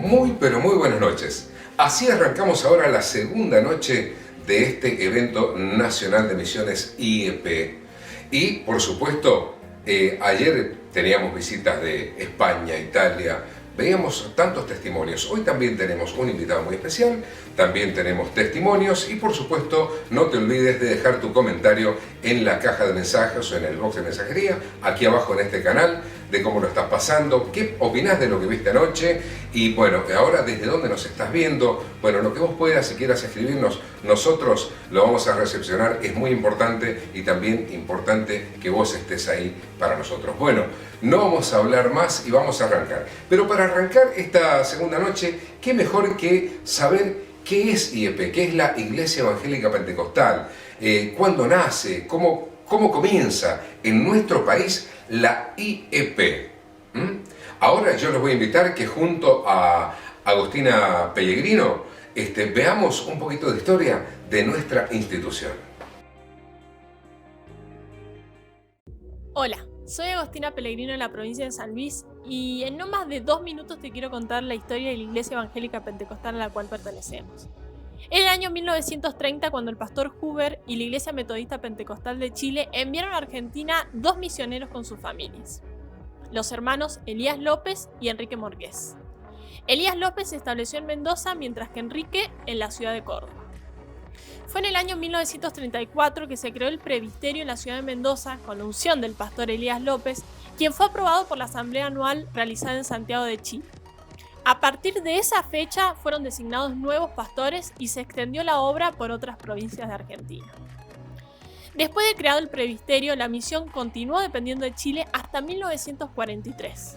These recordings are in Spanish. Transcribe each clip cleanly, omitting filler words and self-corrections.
Muy pero muy buenas noches. Así arrancamos ahora la segunda noche de este evento nacional de misiones IEP. Y por supuesto, ayer teníamos visitas de España, Italia, veíamos tantos testimonios. Hoy también tenemos un invitado muy especial, también tenemos testimonios y por supuesto no te olvides de dejar tu comentario en la caja de mensajes o en el box de mensajería, aquí abajo en este canal, de cómo lo estás pasando, qué opinás de lo que viste anoche y bueno, ahora desde dónde nos estás viendo, bueno, lo que vos puedas, si quieras escribirnos, nosotros lo vamos a recepcionar, es muy importante y también importante que vos estés ahí para nosotros. Bueno, no vamos a hablar más y vamos a arrancar, pero para arrancar esta segunda noche, qué mejor que saber qué es IEP, qué es la Iglesia Evangélica Pentecostal, cuándo nace, cómo comienza en nuestro país la IEP. Ahora yo los voy a invitar que junto a Agustina Pellegrino veamos un poquito de historia de nuestra institución. Hola, soy Agustina Pellegrino de la provincia de San Luis y en no más de 2 minutos te quiero contar la historia de la Iglesia Evangélica Pentecostal a la cual pertenecemos. En el año 1930, cuando el pastor Huber y la Iglesia Metodista Pentecostal de Chile enviaron a Argentina 2 misioneros con sus familias, los hermanos Elías López y Enrique Morgués. Elías López se estableció en Mendoza, mientras que Enrique en la ciudad de Córdoba. Fue en el año 1934 que se creó el presbiterio en la ciudad de Mendoza, con la unción del pastor Elías López, quien fue aprobado por la asamblea anual realizada en Santiago de Chile. A partir de esa fecha fueron designados nuevos pastores y se extendió la obra por otras provincias de Argentina. Después de creado el presbiterio, la misión continuó dependiendo de Chile hasta 1943.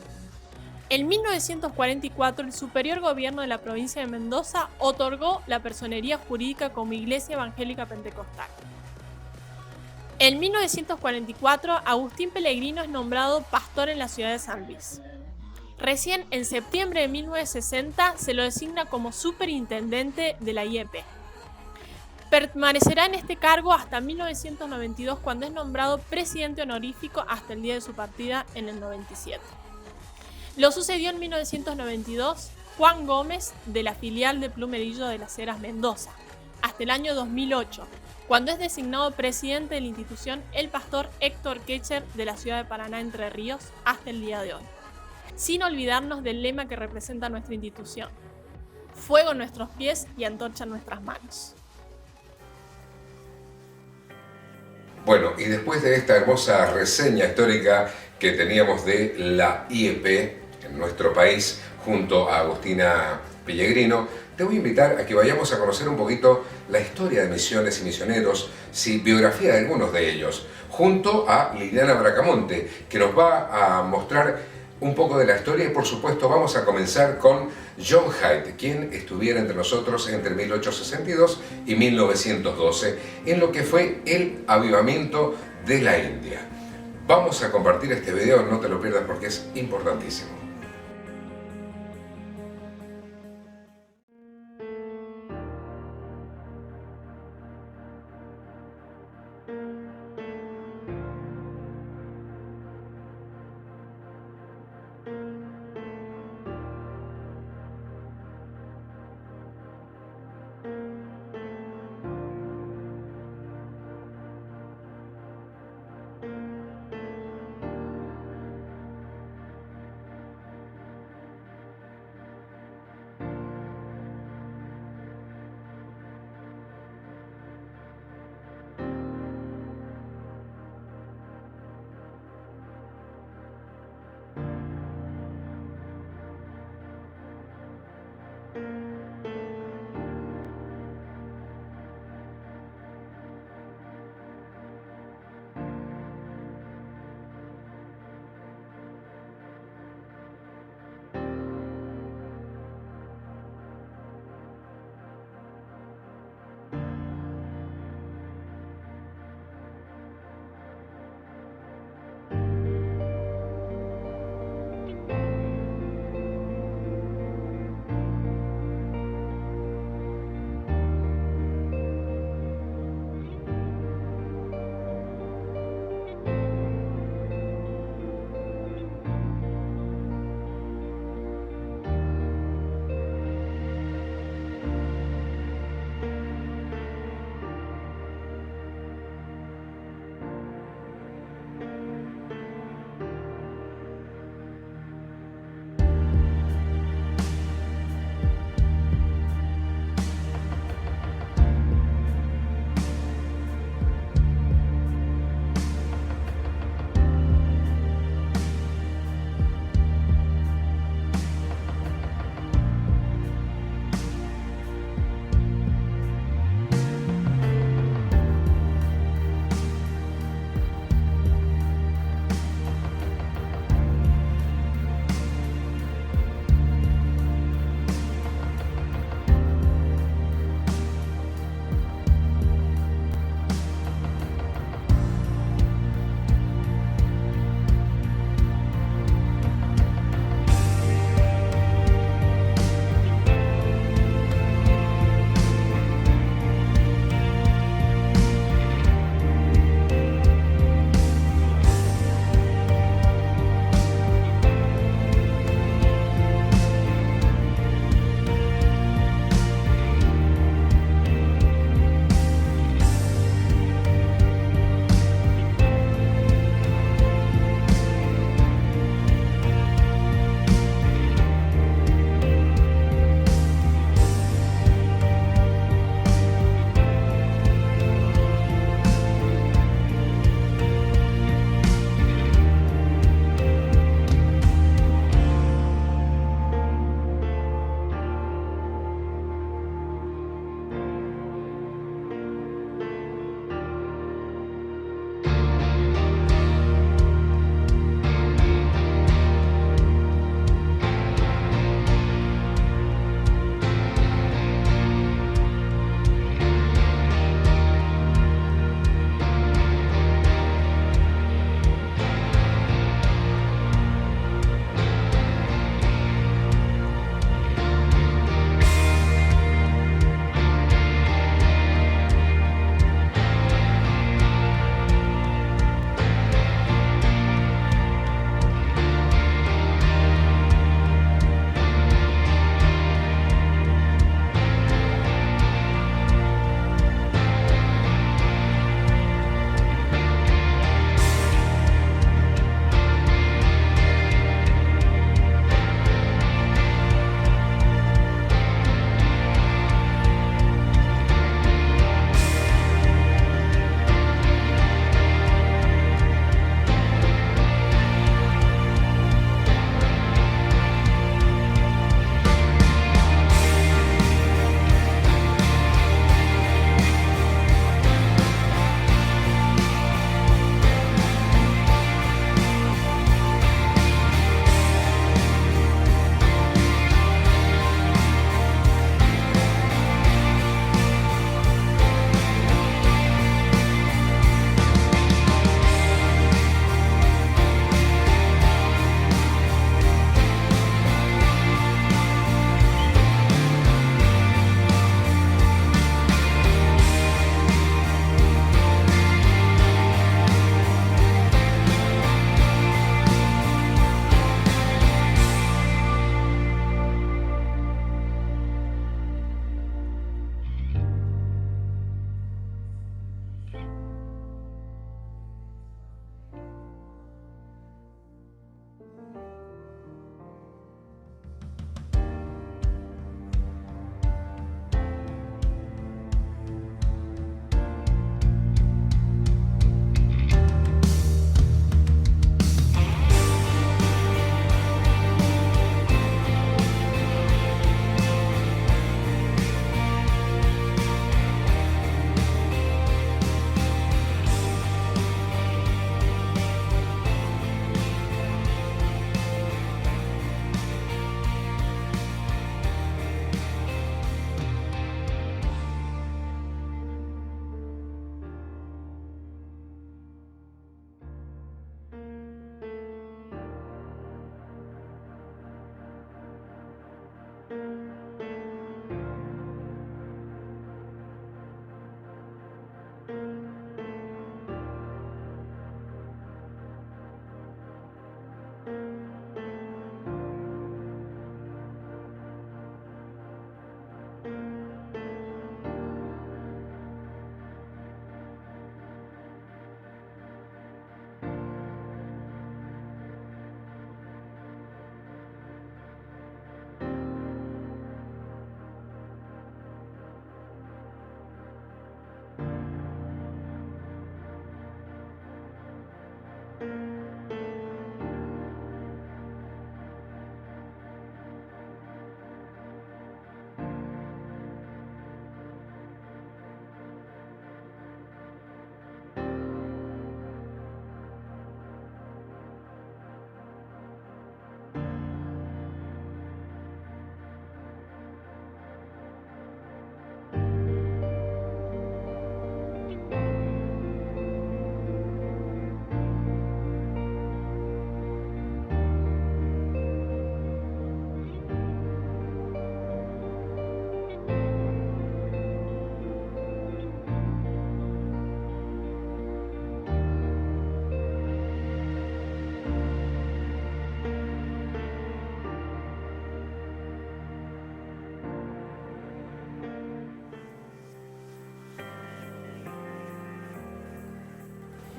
En 1944, el Superior Gobierno de la provincia de Mendoza otorgó la personería jurídica como Iglesia Evangélica Pentecostal. En 1944, Agustín Pellegrino es nombrado pastor en la ciudad de San Luis. Recién en septiembre de 1960 se lo designa como superintendente de la IEP. Permanecerá en este cargo hasta 1992, cuando es nombrado presidente honorífico hasta el día de su partida en el 97. Lo sucedió en 1992 Juan Gómez, de la filial de Plumerillo de las Heras, Mendoza, hasta el año 2008, cuando es designado presidente de la institución el pastor Héctor Ketcher, de la ciudad de Paraná, Entre Ríos, hasta el día de hoy. Sin olvidarnos del lema que representa nuestra institución: fuego en nuestros pies y antorcha en nuestras manos. Bueno, y después de esta hermosa reseña histórica que teníamos de la IEP en nuestro país junto a Agustina Pellegrino, te voy a invitar a que vayamos a conocer un poquito la historia de misiones y misioneros, biografía de algunos de ellos, junto a Liliana Bracamonte, que nos va a mostrar un poco de la historia y por supuesto vamos a comenzar con John Hyde, quien estuviera entre nosotros entre 1862 y 1912 en lo que fue el avivamiento de la India. Vamos a compartir este video, no te lo pierdas porque es importantísimo.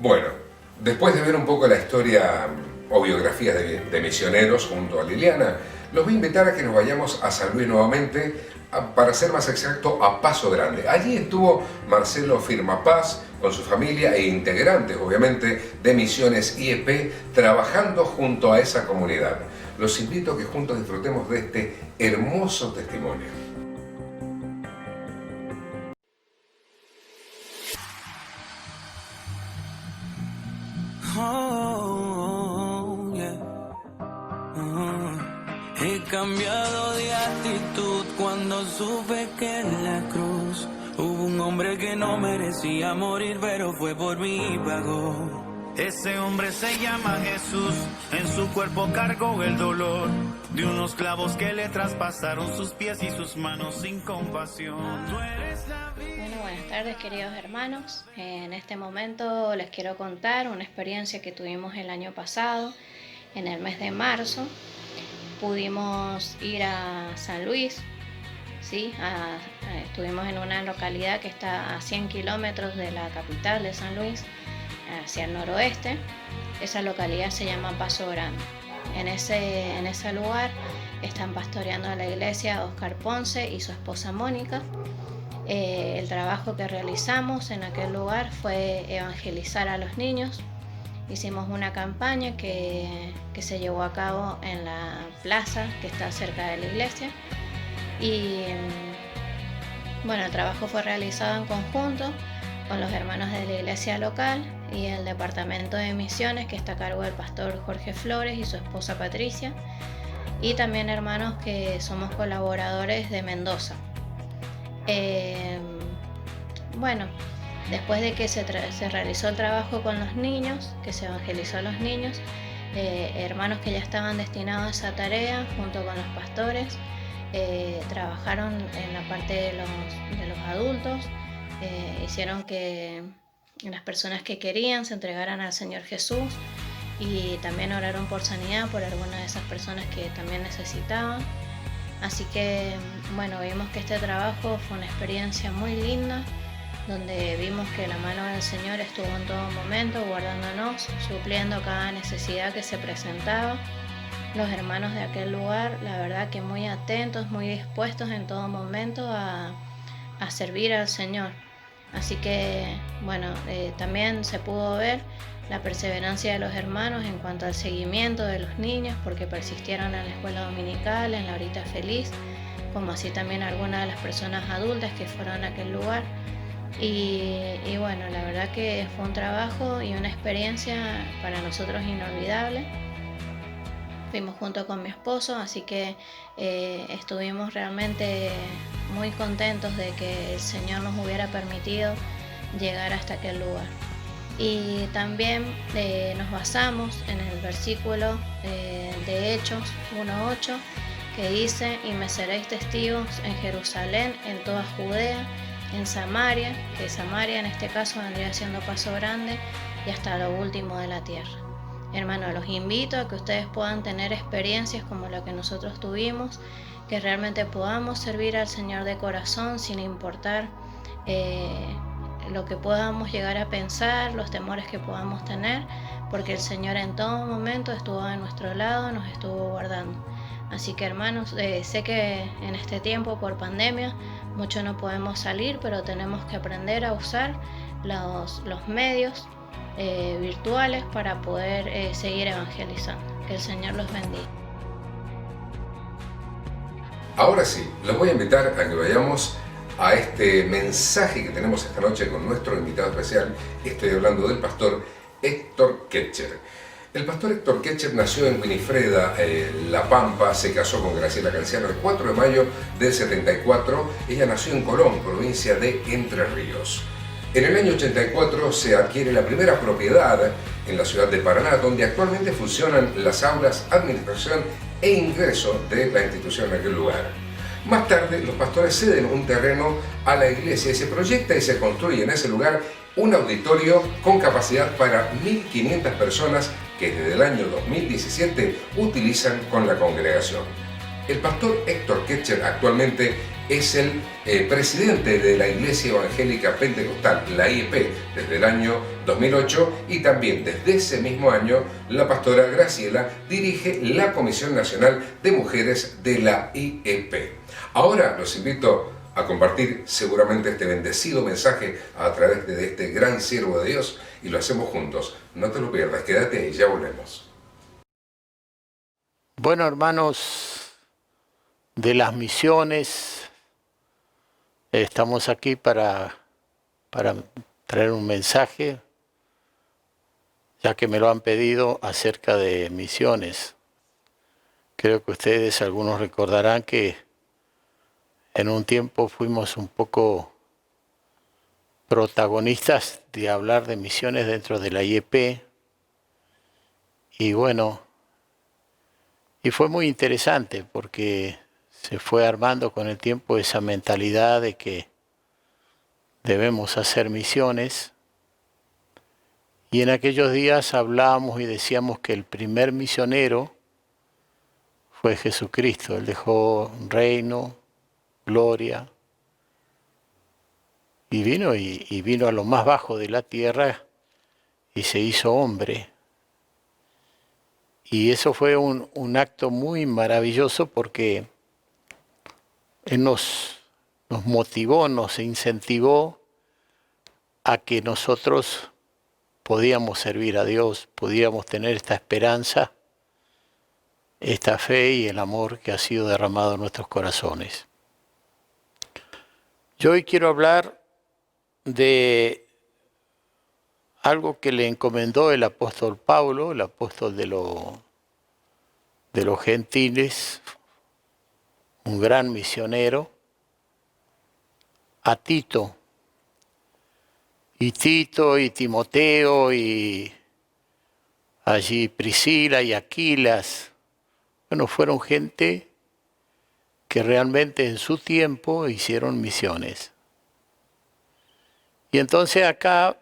Bueno, después de ver un poco la historia o biografías de misioneros junto a Liliana, los voy a invitar a que nos vayamos a San Luis nuevamente, para ser más exacto, a Paso Grande. Allí estuvo Marcelo Firmapaz con su familia e integrantes, obviamente, de Misiones IEP, trabajando junto a esa comunidad. Los invito a que juntos disfrutemos de este hermoso testimonio. Oh, yeah. He cambiado de actitud cuando supe que en la cruz hubo un hombre que no merecía morir, pero fue por mí y pagó. Ese hombre se llama Jesús, en su cuerpo cargó el dolor de unos clavos que le traspasaron sus pies y sus manos sin compasión. Tú eres la vida. Bueno, buenas tardes queridos hermanos. En este momento les quiero contar una experiencia que tuvimos el año pasado, en el mes de marzo. Pudimos ir a San Luis, ¿sí? Estuvimos en una localidad que está a 100 kilómetros de la capital de San Luis, hacia el noroeste. Esa localidad se llama Paso Grande. En ese lugar están pastoreando a la iglesia Oscar Ponce y su esposa Mónica. El trabajo que realizamos en aquel lugar fue evangelizar a los niños. Hicimos una campaña que se llevó a cabo en la plaza que está cerca de la iglesia. Y bueno, el trabajo fue realizado en conjunto con los hermanos de la iglesia local y el departamento de misiones que está a cargo del pastor Jorge Flores y su esposa Patricia, y también hermanos que somos colaboradores de Mendoza. Bueno, después de que se realizó el trabajo con los niños, que se evangelizó a los niños, hermanos que ya estaban destinados a esa tarea junto con los pastores, trabajaron en la parte de los adultos. Hicieron que las personas que querían se entregaran al Señor Jesús, y también oraron por sanidad por algunas de esas personas que también necesitaban. Así que bueno, vimos que este trabajo fue una experiencia muy linda, donde vimos que la mano del Señor estuvo en todo momento guardándonos, supliendo cada necesidad que se presentaba. Los hermanos de aquel lugar, la verdad que muy atentos, muy dispuestos en todo momento a servir al Señor. Así que bueno, también se pudo ver la perseverancia de los hermanos en cuanto al seguimiento de los niños, porque persistieron en la escuela dominical, en la horita feliz, como así también algunas de las personas adultas que fueron a aquel lugar. Y bueno, la verdad que fue un trabajo y una experiencia para nosotros inolvidable. Fuimos junto con mi esposo, así que estuvimos realmente muy contentos de que el Señor nos hubiera permitido llegar hasta aquel lugar. Y también nos basamos en el versículo de Hechos 1:8, que dice: y me seréis testigos en Jerusalén, en toda Judea, en Samaria, que Samaria en este caso vendría siendo Paso Grande, y hasta lo último de la tierra. Hermanos, los invito a que ustedes puedan tener experiencias como la que nosotros tuvimos, que realmente podamos servir al Señor de corazón sin importar lo que podamos llegar a pensar, los temores que podamos tener, porque el Señor en todo momento estuvo a nuestro lado, nos estuvo guardando. Así que hermanos, sé que en este tiempo por pandemia mucho no podemos salir, pero tenemos que aprender a usar los medios virtuales para poder seguir evangelizando. Que el Señor los bendiga. Ahora sí, los voy a invitar a que vayamos a este mensaje que tenemos esta noche con nuestro invitado especial. Estoy hablando del pastor Héctor Ketcher. El pastor Héctor Ketcher nació en Winifreda, La Pampa, se casó con Graciela Canciano el 4 de mayo del 74. Ella nació en Colón, provincia de Entre Ríos. En el año 84 se adquiere la primera propiedad en la ciudad de Paraná, donde actualmente funcionan las aulas, administración e ingreso de la institución en aquel lugar. Más tarde, los pastores ceden un terreno a la iglesia y se proyecta y se construye en ese lugar un auditorio con capacidad para 1.500 personas que desde el año 2017 utilizan con la congregación. El pastor Héctor Ketcher actualmente es el presidente de la Iglesia Evangélica Pentecostal, la IEP, desde el año 2008, y también desde ese mismo año la pastora Graciela dirige la Comisión Nacional de Mujeres de la IEP. Ahora los invito a compartir seguramente este bendecido mensaje a través de este gran siervo de Dios y lo hacemos juntos. No te lo pierdas, quédate ahí, ya volvemos. Bueno, hermanos de las misiones, estamos aquí para traer un mensaje, ya que me lo han pedido acerca de misiones. Creo que ustedes, algunos recordarán que en un tiempo fuimos un poco protagonistas de hablar de misiones dentro de la IEP. Y bueno, y fue muy interesante porque se fue armando con el tiempo esa mentalidad de que debemos hacer misiones. Y en aquellos días hablábamos y decíamos que el primer misionero fue Jesucristo. Él dejó reino, gloria, y vino a lo más bajo de la tierra y se hizo hombre. Y eso fue un acto muy maravilloso porque Él nos motivó, nos incentivó a que nosotros podíamos servir a Dios, podíamos tener esta esperanza, esta fe y el amor que ha sido derramado en nuestros corazones. Yo hoy quiero hablar de algo que le encomendó el apóstol Pablo, el apóstol de los gentiles, un gran misionero, a Tito. Y Tito y Timoteo y allí Priscila y Aquilas, bueno, fueron gente que realmente en su tiempo hicieron misiones. Y entonces acá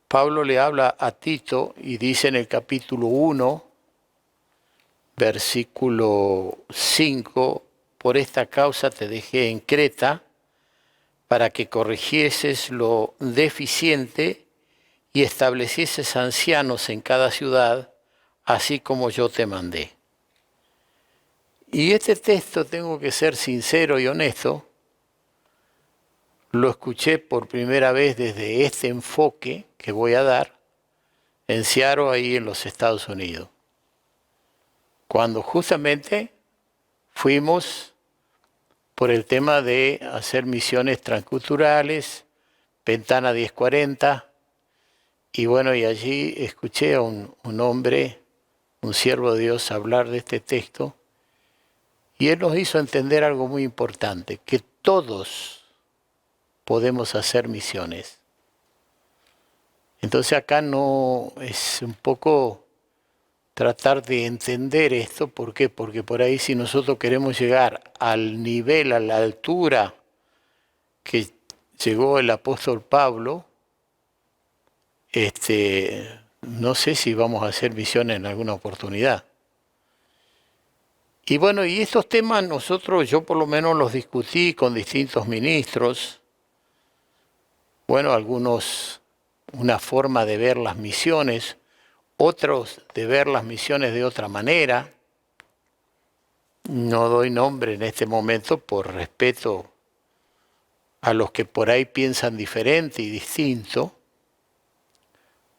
Pablo le habla a Tito y dice en el capítulo 1, versículo 5, por esta causa te dejé en Creta, para que corrigieses lo deficiente y establecieses ancianos en cada ciudad, así como yo te mandé. Y este texto, tengo que ser sincero y honesto, lo escuché por primera vez desde este enfoque que voy a dar en Seattle, ahí en los Estados Unidos. Cuando justamente fuimos por el tema de hacer misiones transculturales, Ventana 1040, y bueno, y allí escuché a un hombre, un siervo de Dios, hablar de este texto, y él nos hizo entender algo muy importante, que todos podemos hacer misiones. Entonces acá no es un poco tratar de entender esto. ¿Por qué? Porque por ahí si nosotros queremos llegar al nivel, a la altura que llegó el apóstol Pablo, no sé si vamos a hacer misiones en alguna oportunidad. Y bueno, y estos temas yo por lo menos los discutí con distintos ministros. Bueno, algunos una forma de ver las misiones, otros de ver las misiones de otra manera. No doy nombre en este momento por respeto a los que por ahí piensan diferente y distinto.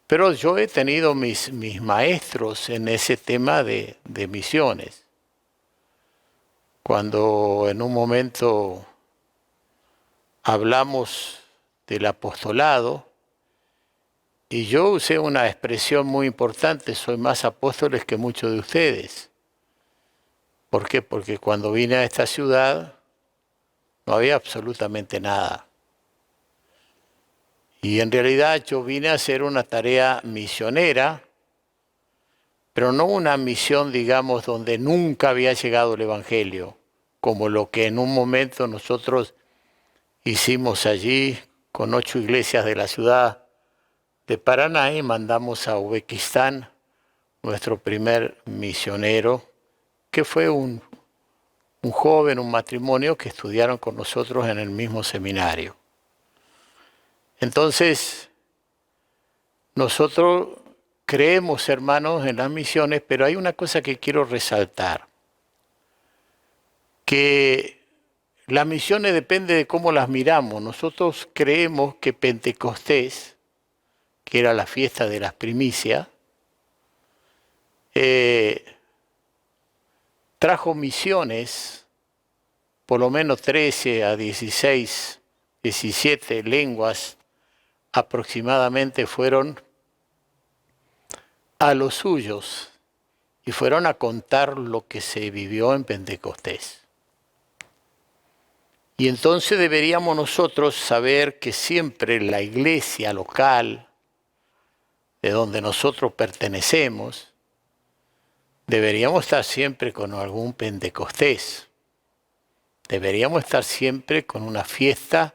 Pero yo he tenido mis maestros en ese tema de misiones. Cuando en un momento hablamos del apostolado, y yo usé una expresión muy importante: soy más apóstoles que muchos de ustedes. ¿Por qué? Porque cuando vine a esta ciudad no había absolutamente nada. Y en realidad yo vine a hacer una tarea misionera, pero no una misión, digamos, donde nunca había llegado el Evangelio, como lo que en un momento nosotros hicimos allí con 8 iglesias de la ciudad de Paraná, y mandamos a Uzbekistán nuestro primer misionero, que fue un joven, un matrimonio que estudiaron con nosotros en el mismo seminario. Entonces, nosotros creemos, hermanos, en las misiones, pero hay una cosa que quiero resaltar, que las misiones depende de cómo las miramos. Nosotros creemos que Pentecostés, que era la fiesta de las primicias, trajo misiones, por lo menos 13 a 16, 17 lenguas aproximadamente fueron a los suyos y fueron a contar lo que se vivió en Pentecostés. Y entonces deberíamos nosotros saber que siempre la iglesia local, de donde nosotros pertenecemos, deberíamos estar siempre con algún Pentecostés. Deberíamos estar siempre con una fiesta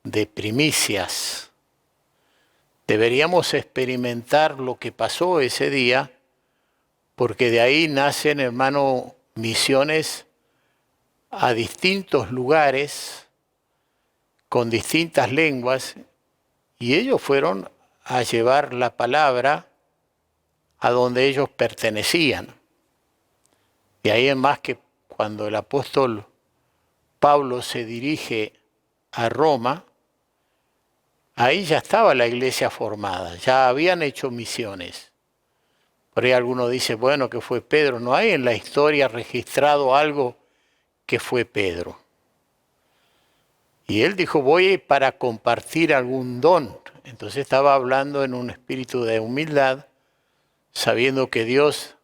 de primicias. Deberíamos experimentar lo que pasó ese día, porque de ahí nacen, hermano, misiones a distintos lugares, con distintas lenguas, y ellos fueron a llevar la palabra a donde ellos pertenecían. Y ahí es más que cuando el apóstol Pablo se dirige a Roma, ahí ya estaba la iglesia formada, ya habían hecho misiones. Por ahí alguno dice, bueno, que fue Pedro. No hay en la historia registrado algo que fue Pedro. Y él dijo, voy para compartir algún don. Entonces estaba hablando en un espíritu de humildad, sabiendo que Dios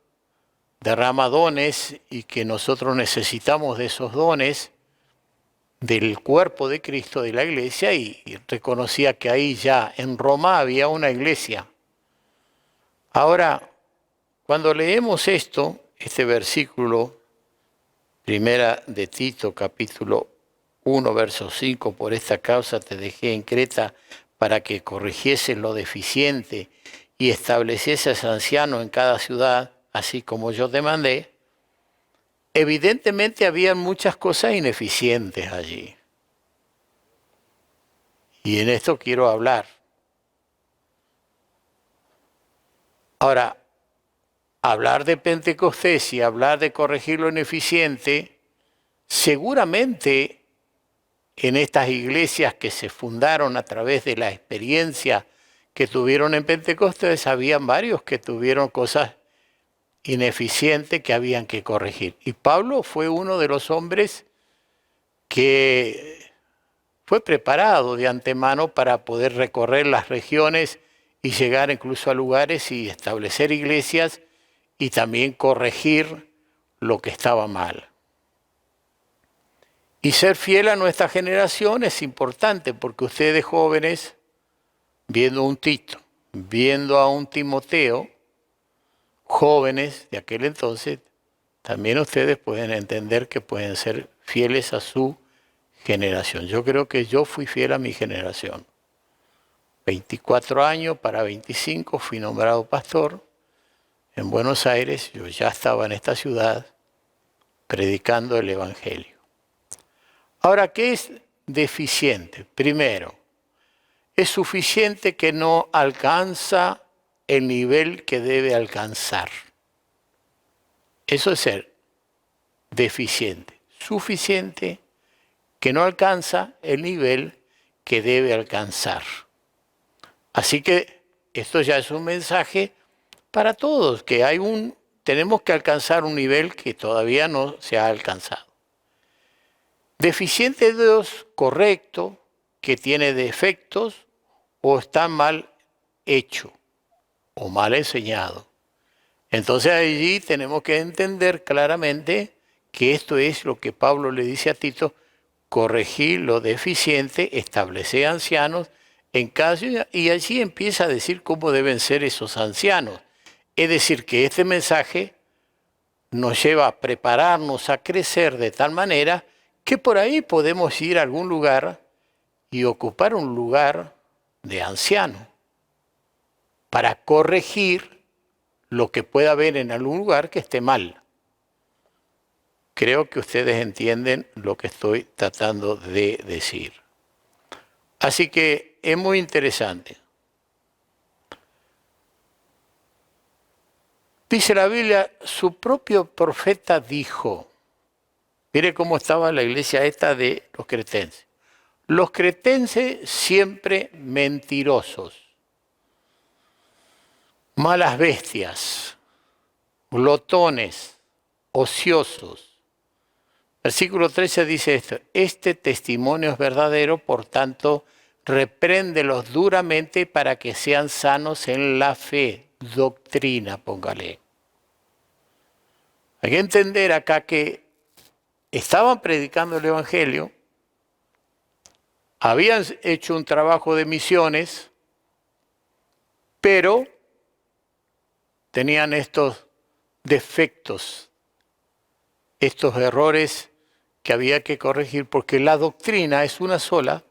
derrama dones y que nosotros necesitamos de esos dones del cuerpo de Cristo, de la iglesia, y reconocía que ahí ya en Roma había una iglesia. Ahora, cuando leemos este versículo, primera de Tito, capítulo 1, verso 5, por esta causa te dejé en Creta para que corrigieses lo deficiente y establecieses ancianos en cada ciudad, así como yo te mandé. Evidentemente había muchas cosas ineficientes allí. Y en esto quiero hablar. Ahora, hablar de Pentecostés y hablar de corregir lo ineficiente, seguramente en estas iglesias que se fundaron a través de la experiencia que tuvieron en Pentecostés, habían varios que tuvieron cosas ineficientes que habían que corregir. Y Pablo fue uno de los hombres que fue preparado de antemano para poder recorrer las regiones y llegar incluso a lugares y establecer iglesias y también corregir lo que estaba mal. Y ser fiel a nuestra generación es importante, porque ustedes jóvenes, viendo a un Tito, viendo a un Timoteo, jóvenes de aquel entonces, también ustedes pueden entender que pueden ser fieles a su generación. Yo creo que yo fui fiel a mi generación. 24 años para 25 fui nombrado pastor en Buenos Aires. Yo ya estaba en esta ciudad predicando el Evangelio. Ahora, ¿qué es deficiente? Primero, es suficiente que no alcanza el nivel que debe alcanzar. Eso es ser deficiente. Suficiente que no alcanza el nivel que debe alcanzar. Así que esto ya es un mensaje para todos, que tenemos que alcanzar un nivel que todavía no se ha alcanzado. Deficiente es Dios correcto, que tiene defectos o está mal hecho o mal enseñado. Entonces allí tenemos que entender claramente que esto es lo que Pablo le dice a Tito: corregir lo deficiente, establecer ancianos en cada ciudad, y allí empieza a decir cómo deben ser esos ancianos. Es decir, que este mensaje nos lleva a prepararnos a crecer de tal manera que por ahí podemos ir a algún lugar y ocupar un lugar de anciano para corregir lo que pueda haber en algún lugar que esté mal. Creo que ustedes entienden lo que estoy tratando de decir. Así que es muy interesante. Dice la Biblia, su propio profeta dijo, mire cómo estaba la iglesia esta de los cretenses. Los cretenses siempre mentirosos, malas bestias, glotones, ociosos. Versículo 13 dice esto: este testimonio es verdadero, por tanto, repréndelos duramente para que sean sanos en la fe. Doctrina, póngale. Hay que entender acá que estaban predicando el Evangelio, habían hecho un trabajo de misiones, pero tenían estos defectos, estos errores que había que corregir, porque la doctrina es una sola.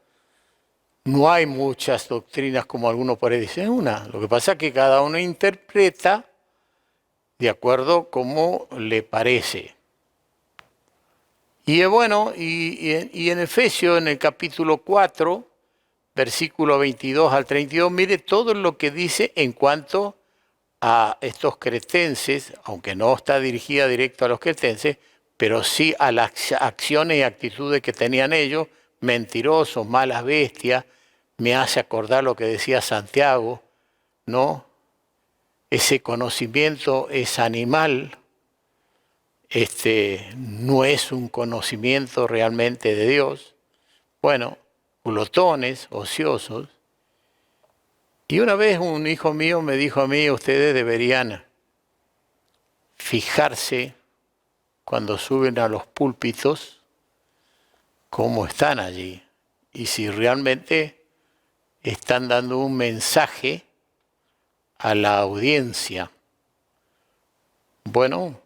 No hay muchas doctrinas como algunos por ahí dicen, una. Lo que pasa es que cada uno interpreta de acuerdo como le parece. Y bueno, y en Efesios, en el capítulo 4, versículo 22 al 32, mire todo lo que dice en cuanto a estos cretenses, aunque no está dirigida directo a los cretenses, pero sí a las acciones y actitudes que tenían ellos, mentirosos, malas bestias. Me hace acordar lo que decía Santiago, ¿no? Ese conocimiento es animal, no es un conocimiento realmente de Dios. Bueno, glotones, ociosos. Y una vez un hijo mío me dijo a mí, ustedes deberían fijarse cuando suben a los púlpitos, cómo están allí. Y si realmente están dando un mensaje a la audiencia. Bueno,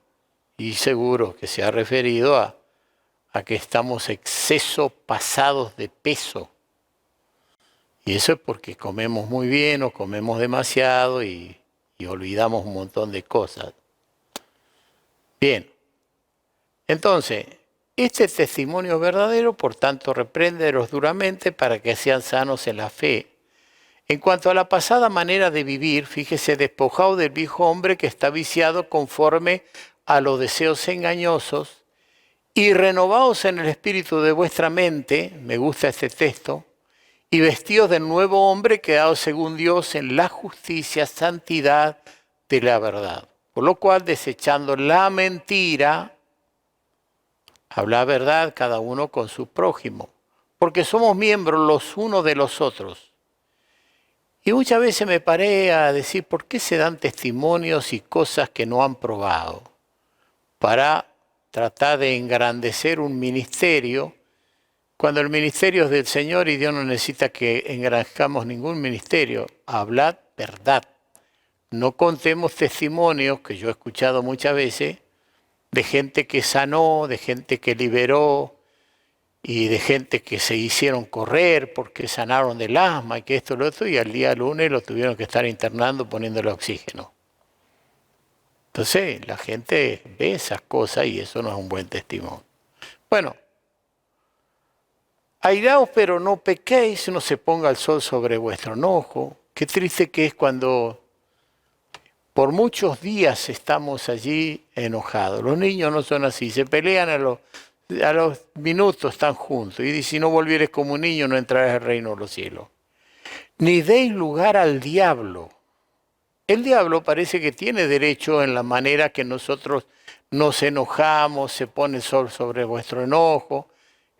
y seguro que se ha referido a que estamos exceso pasados de peso. Y eso es porque comemos muy bien o comemos demasiado y olvidamos un montón de cosas. Bien, entonces, este testimonio es verdadero, por tanto, repréndelos duramente para que sean sanos en la fe. En cuanto a la pasada manera de vivir, fíjese, despojado del viejo hombre que está viciado conforme a los deseos engañosos y renovados en el espíritu de vuestra mente, me gusta este texto, y vestidos del nuevo hombre creado según Dios en la justicia, santidad de la verdad. Por lo cual, desechando la mentira, habla verdad cada uno con su prójimo, porque somos miembros los unos de los otros. Y muchas veces me paré a decir, ¿por qué se dan testimonios y cosas que no han probado? Para tratar de engrandecer un ministerio, cuando el ministerio es del Señor y Dios no necesita que engrandezcamos ningún ministerio. Hablad verdad. no contemos testimonios que yo he escuchado muchas veces de gente que sanó, de gente que liberó y de gente que se hicieron correr porque sanaron del asma y que esto y lo otro, y al día lunes lo tuvieron que estar internando poniéndole oxígeno. Entonces la gente ve esas cosas y eso no es un buen testimonio. Bueno, airaos pero no pequéis, no se ponga el sol sobre vuestro enojo. Qué triste que es cuando por muchos días estamos allí enojados. Los niños no son así, se pelean a los minutos, están juntos. Y dice, si no volvieres como un niño no entrarás al reino de los cielos. Ni deis lugar al diablo. El diablo parece que tiene derecho en la manera que nosotros nos enojamos, se pone el sol sobre vuestro enojo.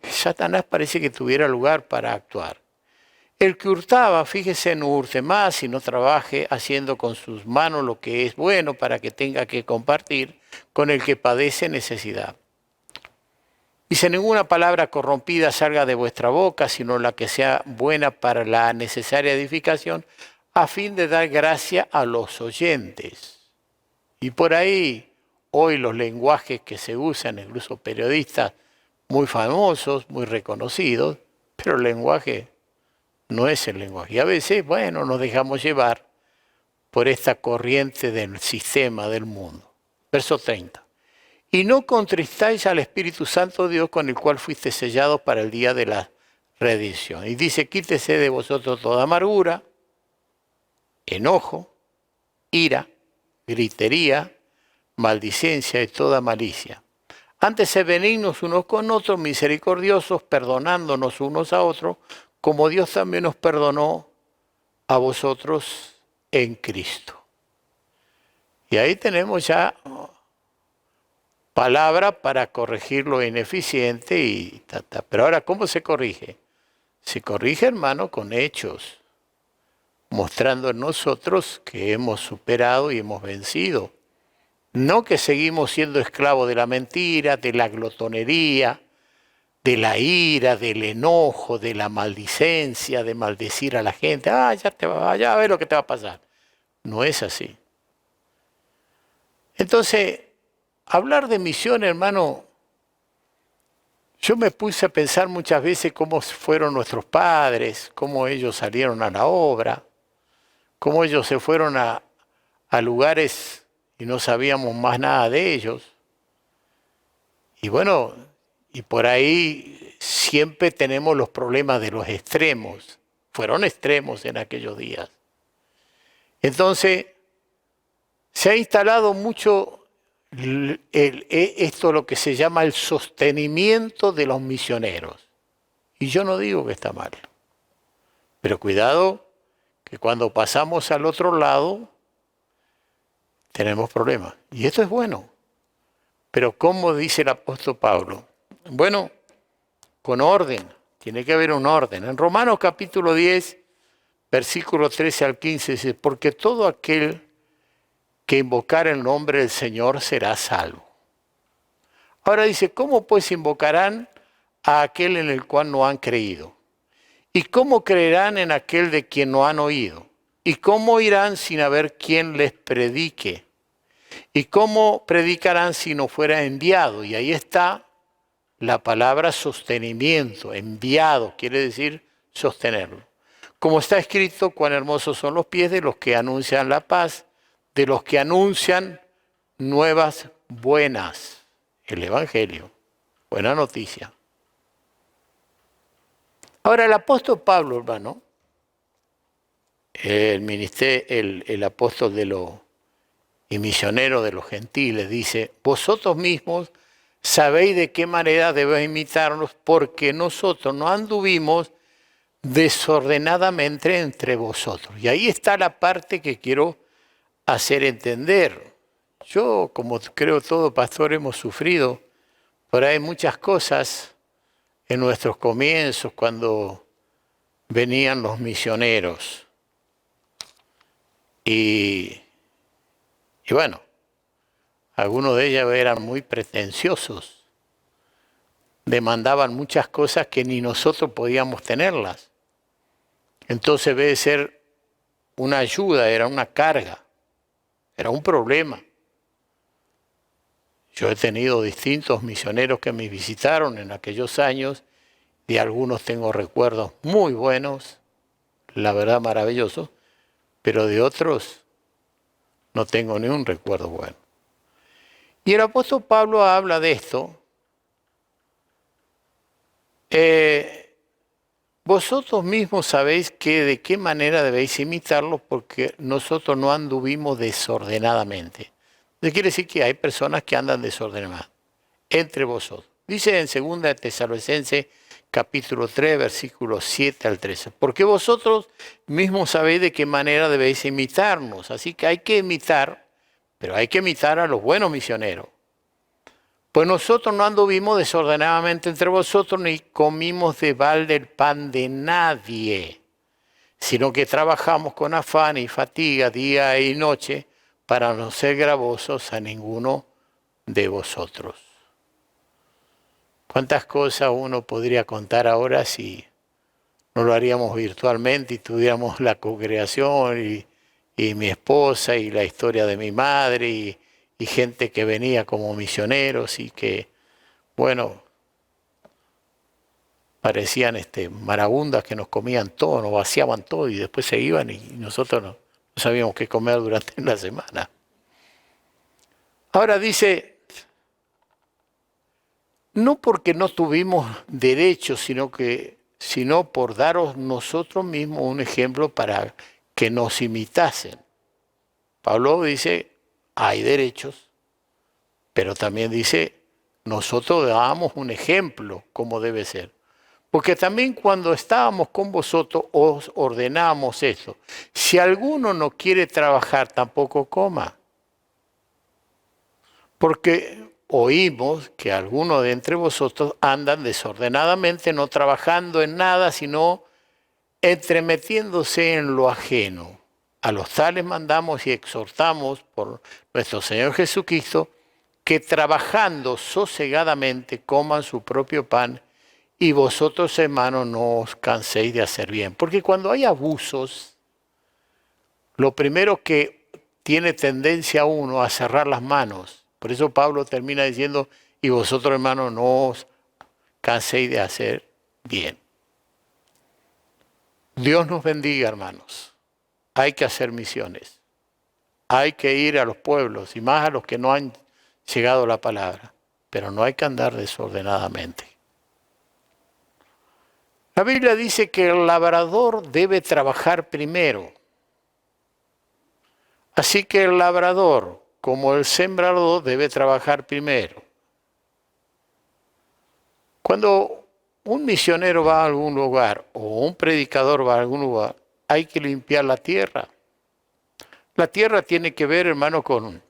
Satanás parece que tuviera lugar para actuar. El que hurtaba, fíjese, no hurte más y no trabaje haciendo con sus manos lo que es bueno para que tenga que compartir con el que padece necesidad. Dice, ninguna palabra corrompida salga de vuestra boca, sino la que sea buena para la necesaria edificación, a fin de dar gracia a los oyentes. Y por ahí, hoy los lenguajes que se usan, incluso periodistas muy famosos, muy reconocidos, pero el lenguaje no es el lenguaje. Y a veces, bueno, nos dejamos llevar por esta corriente del sistema del mundo. Verso 30. Y no contristáis al Espíritu Santo Dios con el cual fuiste sellados para el día de la redención. Y dice, quítese de vosotros toda amargura, enojo, ira, gritería, maldicencia y toda malicia. Antes sed benignos unos con otros, misericordiosos, perdonándonos unos a otros, como Dios también nos perdonó a vosotros en Cristo. Y ahí tenemos ya palabra para corregir lo ineficiente y Pero ahora, ¿cómo se corrige? Se corrige, hermano, con hechos, mostrando en nosotros que hemos superado y hemos vencido. No que seguimos siendo esclavos de la mentira, de la glotonería, de la ira, del enojo, de la maldicencia, de maldecir a la gente. Ya a ver lo que te va a pasar. No es así. Entonces, hablar de misión, hermano, yo me puse a pensar muchas veces cómo fueron nuestros padres, cómo ellos salieron a la obra, cómo ellos se fueron a lugares y no sabíamos más nada de ellos. Y bueno, y por ahí siempre tenemos los problemas de los extremos. Fueron extremos en aquellos días. Entonces, se ha instalado mucho esto lo que se llama el sostenimiento de los misioneros. Y yo no digo que está mal. Pero cuidado que cuando pasamos al otro lado tenemos problemas. Y esto es bueno. Pero ¿cómo dice el apóstol Pablo? Bueno, con orden. Tiene que haber un orden. En Romanos capítulo 10, versículo 13 al 15 dice, porque todo aquel que invocar el nombre del Señor será salvo. Ahora dice, ¿cómo pues invocarán a aquel en el cual no han creído? ¿Y cómo creerán en aquel de quien no han oído? ¿Y cómo irán sin haber quien les predique? ¿Y cómo predicarán si no fuera enviado? Y ahí está la palabra sostenimiento, enviado, quiere decir sostenerlo. Como está escrito, cuán hermosos son los pies de los que anuncian la paz, de los que anuncian nuevas buenas, el Evangelio, buena noticia. Ahora el apóstol Pablo, hermano, el apóstol y misionero de los gentiles, dice, vosotros mismos sabéis de qué manera debéis imitarnos, porque nosotros no anduvimos desordenadamente entre vosotros. Y ahí está la parte que quiero hacer entender. Yo, como creo todo pastor, hemos sufrido por ahí muchas cosas en nuestros comienzos cuando venían los misioneros. Y bueno, algunos de ellos eran muy pretenciosos, demandaban muchas cosas que ni nosotros podíamos tenerlas. Entonces, en vez de ser una ayuda, era una carga. Era un problema. Yo he tenido distintos misioneros que me visitaron en aquellos años. De algunos tengo recuerdos muy buenos, la verdad maravillosos, pero de otros no tengo ni un recuerdo bueno. Y el apóstol Pablo habla de esto. Vosotros mismos sabéis de qué manera debéis imitarlos, porque nosotros no anduvimos desordenadamente. Eso quiere decir que hay personas que andan desordenadas entre vosotros. Dice en 2 Tesalonicenses capítulo 3, versículos 7 al 13. Porque vosotros mismos sabéis de qué manera debéis imitarnos. Así que hay que imitar, pero hay que imitar a los buenos misioneros. Pues nosotros no anduvimos desordenadamente entre vosotros, ni comimos de balde el pan de nadie, sino que trabajamos con afán y fatiga día y noche para no ser gravosos a ninguno de vosotros. ¿Cuántas cosas uno podría contar ahora si no lo haríamos virtualmente y tuviéramos la congregación y mi esposa y la historia de mi madre y gente que venía como misioneros y que, bueno, parecían marabundas que nos comían todo, nos vaciaban todo y después se iban y nosotros no sabíamos qué comer durante la semana. Ahora dice, no porque no tuvimos derechos, sino por daros nosotros mismos un ejemplo para que nos imitasen. Pablo dice, hay derechos, pero también dice, nosotros damos un ejemplo como debe ser. Porque también cuando estábamos con vosotros os ordenamos esto. Si alguno no quiere trabajar, tampoco coma. Porque oímos que algunos de entre vosotros andan desordenadamente, no trabajando en nada, sino entremetiéndose en lo ajeno. A los tales mandamos y exhortamos por nuestro Señor Jesucristo que trabajando sosegadamente coman su propio pan y vosotros, hermanos, no os canséis de hacer bien. Porque cuando hay abusos, lo primero que tiene tendencia uno a cerrar las manos. Por eso Pablo termina diciendo, y vosotros, hermanos, no os canséis de hacer bien. Dios nos bendiga, hermanos. Hay que hacer misiones. Hay que ir a los pueblos y más a los que no han llegado a la palabra. Pero no hay que andar desordenadamente. La Biblia dice que el labrador debe trabajar primero. Así que el labrador, como el sembrador, debe trabajar primero. Cuando un misionero va a algún lugar o un predicador va a algún lugar, hay que limpiar la tierra. La tierra tiene que ver, hermano, con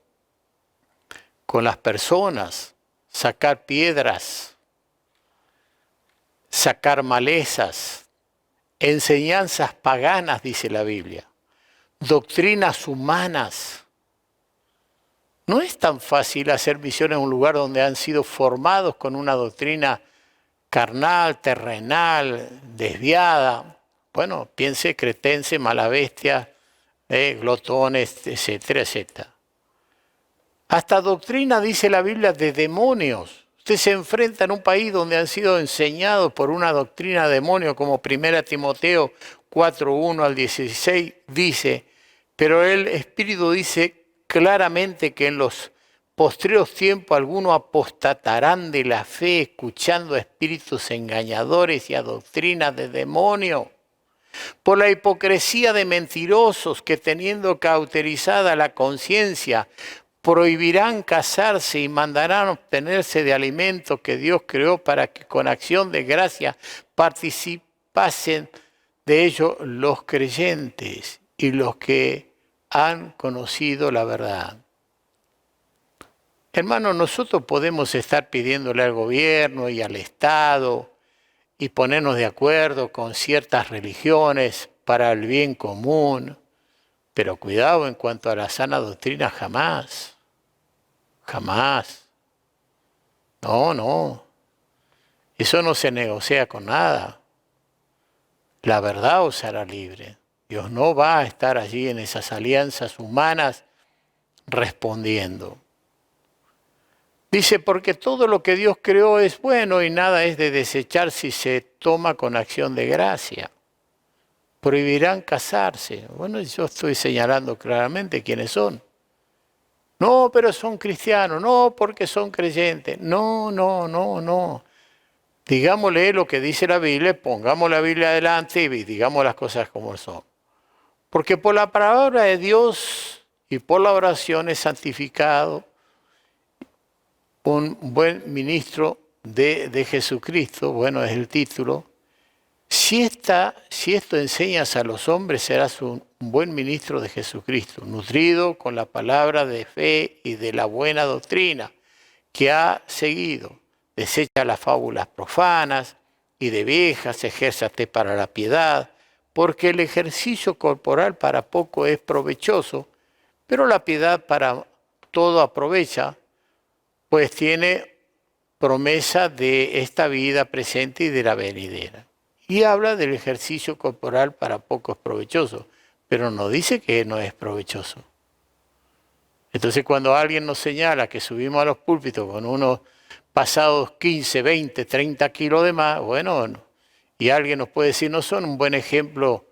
las personas, sacar piedras, sacar malezas, enseñanzas paganas, dice la Biblia, doctrinas humanas. No es tan fácil hacer misión en un lugar donde han sido formados con una doctrina carnal, terrenal, desviada. Bueno, piense cretense, mala bestia, glotones, etcétera, etcétera. Hasta doctrina, dice la Biblia, de demonios. Usted se enfrenta en un país donde han sido enseñados por una doctrina de demonios, como 1 Timoteo 4:1 al 16, dice, pero el Espíritu dice claramente que en los postreros tiempos algunos apostatarán de la fe, escuchando a espíritus engañadores y a doctrinas de demonios. Por la hipocresía de mentirosos que teniendo cauterizada la conciencia, prohibirán casarse y mandarán obtenerse de alimentos que Dios creó para que con acción de gracia participasen de ello los creyentes y los que han conocido la verdad. Hermanos, nosotros podemos estar pidiéndole al gobierno y al Estado y ponernos de acuerdo con ciertas religiones para el bien común, pero cuidado en cuanto a la sana doctrina, jamás, jamás. No, eso no se negocia con nada. La verdad os hará libre. Dios no va a estar allí en esas alianzas humanas respondiendo. Dice, porque todo lo que Dios creó es bueno y nada es de desechar si se toma con acción de gracia. Prohibirán casarse. Bueno, yo estoy señalando claramente quiénes son. No, pero son cristianos. No, porque son creyentes. No. Digámosle lo que dice la Biblia, pongamos la Biblia adelante y digamos las cosas como son. Porque por la palabra de Dios y por la oración es santificado un buen ministro de Jesucristo, bueno, es el título. Si esto enseñas a los hombres, serás un buen ministro de Jesucristo, nutrido con la palabra de fe y de la buena doctrina que ha seguido. Desecha las fábulas profanas y de viejas, ejérzate para la piedad, porque el ejercicio corporal para poco es provechoso, pero la piedad para todo aprovecha, pues tiene promesa de esta vida presente y de la venidera. Y habla del ejercicio corporal para poco es provechoso, pero no dice que no es provechoso. Entonces cuando alguien nos señala que subimos a los púlpitos con unos pasados 15, 20, 30 kilos de más, bueno, y alguien nos puede decir, no son un buen ejemplo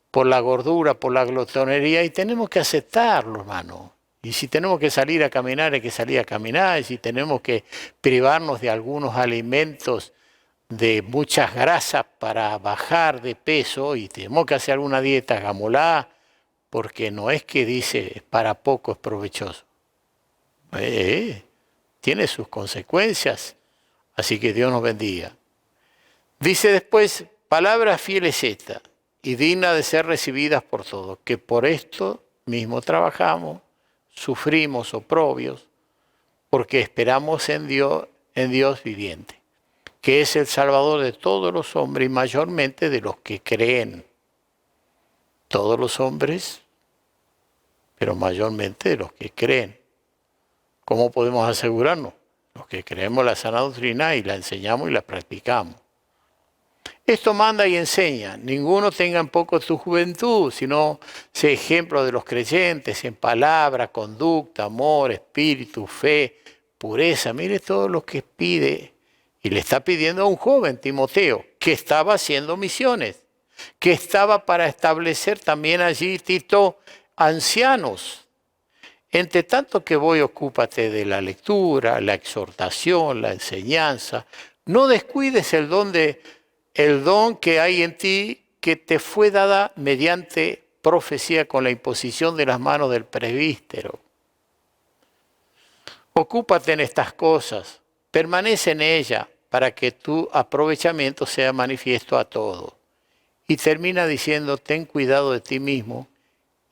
por la gordura, por la glotonería, y tenemos que aceptarlo, hermano. Y si tenemos que salir a caminar, hay que salir a caminar. Y si tenemos que privarnos de algunos alimentos de muchas grasas para bajar de peso, y tenemos que hacer alguna dieta, hagámosla, porque no es que dice para poco es provechoso. Tiene sus consecuencias. Así que Dios nos bendiga. Dice después, palabra fiel es esta, y digna de ser recibidas por todos, que por esto mismo trabajamos, sufrimos oprobios, porque esperamos en Dios viviente, que es el Salvador de todos los hombres y mayormente de los que creen. Todos los hombres, pero mayormente de los que creen. ¿Cómo podemos asegurarnos? Los que creemos la sana doctrina y la enseñamos y la practicamos. Esto manda y enseña. Ninguno tenga en poco tu juventud, sino sea ejemplo de los creyentes en palabra, conducta, amor, espíritu, fe, pureza. Mire todo lo que pide. Y le está pidiendo a un joven, Timoteo, que estaba haciendo misiones, que estaba para establecer también allí, Tito, ancianos. Entre tanto que voy, ocúpate de la lectura, la exhortación, la enseñanza. No descuides el don que hay en ti, que te fue dada mediante profecía con la imposición de las manos del presbítero. Ocúpate en estas cosas, permanece en ellas, para que tu aprovechamiento sea manifiesto a todos. Y termina diciendo, ten cuidado de ti mismo,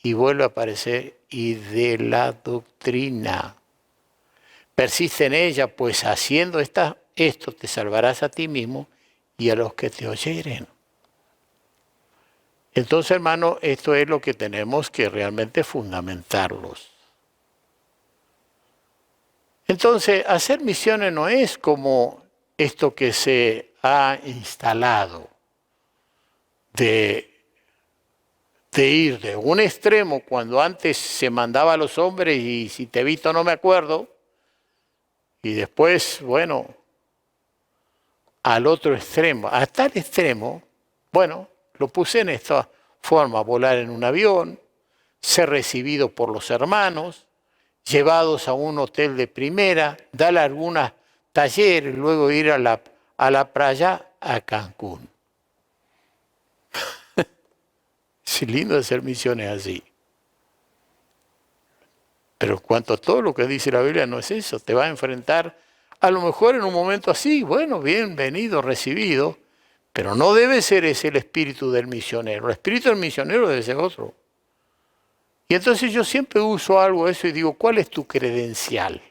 y vuelve a aparecer, y de la doctrina. Persiste en ella, pues haciendo esto te salvarás a ti mismo y a los que te oyeren. Entonces, hermano, esto es lo que tenemos que realmente fundamentarlos. Entonces, hacer misiones no es como esto que se ha instalado de ir de un extremo cuando antes se mandaba a los hombres y si te he visto no me acuerdo, y después, bueno, al otro extremo, a tal extremo, bueno, lo puse en esta forma, volar en un avión, ser recibido por los hermanos, llevados a un hotel de primera, dar algunos talleres, luego ir a la playa a Cancún. Es lindo hacer misiones así. Pero cuanto a todo lo que dice la Biblia no es eso, te va a enfrentar a lo mejor en un momento así, bueno, bienvenido, recibido, pero no debe ser ese el espíritu del misionero. El espíritu del misionero debe ser otro. Y entonces yo siempre uso algo eso y digo, ¿cuál es tu credencial?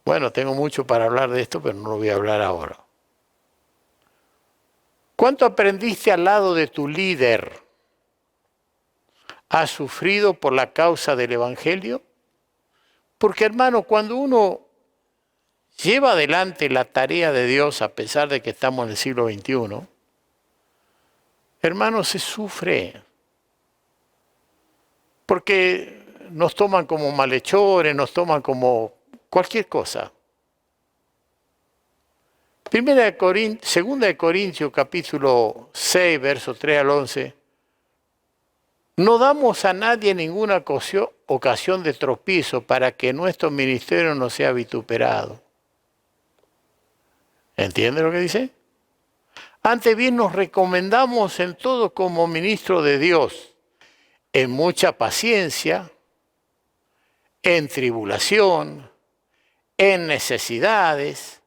Bueno, tengo mucho para hablar de esto, pero no lo voy a hablar ahora. ¿Cuánto aprendiste al lado de tu líder? ¿Has sufrido por la causa del Evangelio? Porque, hermano, cuando uno lleva adelante la tarea de Dios, a pesar de que estamos en el siglo XXI, hermano, se sufre. Porque nos toman como malhechores, nos toman como cualquier cosa. Segunda de Corintios, capítulo 6, versos 3 al 11. No damos a nadie ninguna ocasión de tropiezo para que nuestro ministerio no sea vituperado. ¿Entiende lo que dice? Antes bien nos recomendamos en todo como ministro de Dios, en mucha paciencia, en tribulación, en necesidades,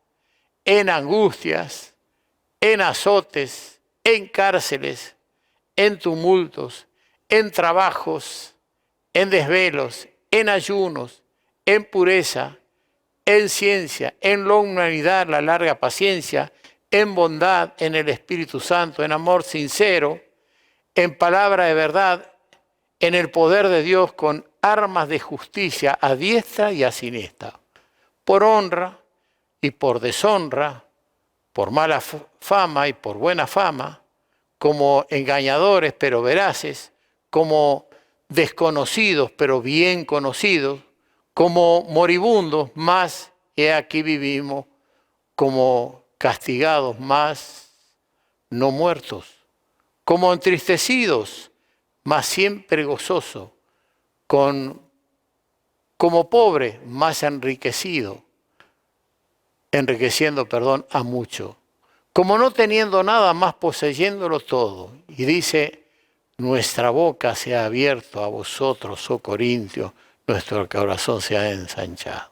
en angustias, en azotes, en cárceles, en tumultos, en trabajos, en desvelos, en ayunos, en pureza, en ciencia, en longanimidad, la larga paciencia, en bondad, en el Espíritu Santo, en amor sincero, en palabra de verdad, en el poder de Dios con armas de justicia a diestra y a siniestra, por honra y por deshonra, por mala fama y por buena fama, como engañadores pero veraces, como desconocidos pero bien conocidos, como moribundos, más he aquí vivimos, como castigados, más no muertos, como entristecidos, más siempre gozosos, como pobre, más enriqueciendo, a muchos, como no teniendo nada, más poseyéndolo todo. Y dice, nuestra boca se ha abierto a vosotros, oh Corintios, nuestro corazón se ha ensanchado.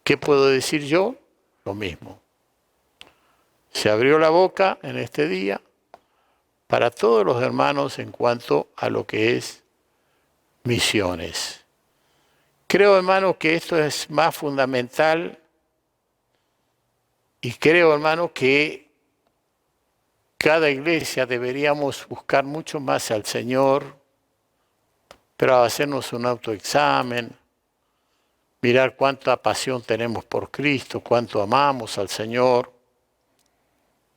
¿Qué puedo decir yo? Lo mismo. Se abrió la boca en este día para todos los hermanos en cuanto a lo que es misiones. Creo, hermanos, que esto es más fundamental y creo, hermanos, que cada iglesia deberíamos buscar mucho más al Señor, pero hacernos un autoexamen, mirar cuánta pasión tenemos por Cristo, cuánto amamos al Señor,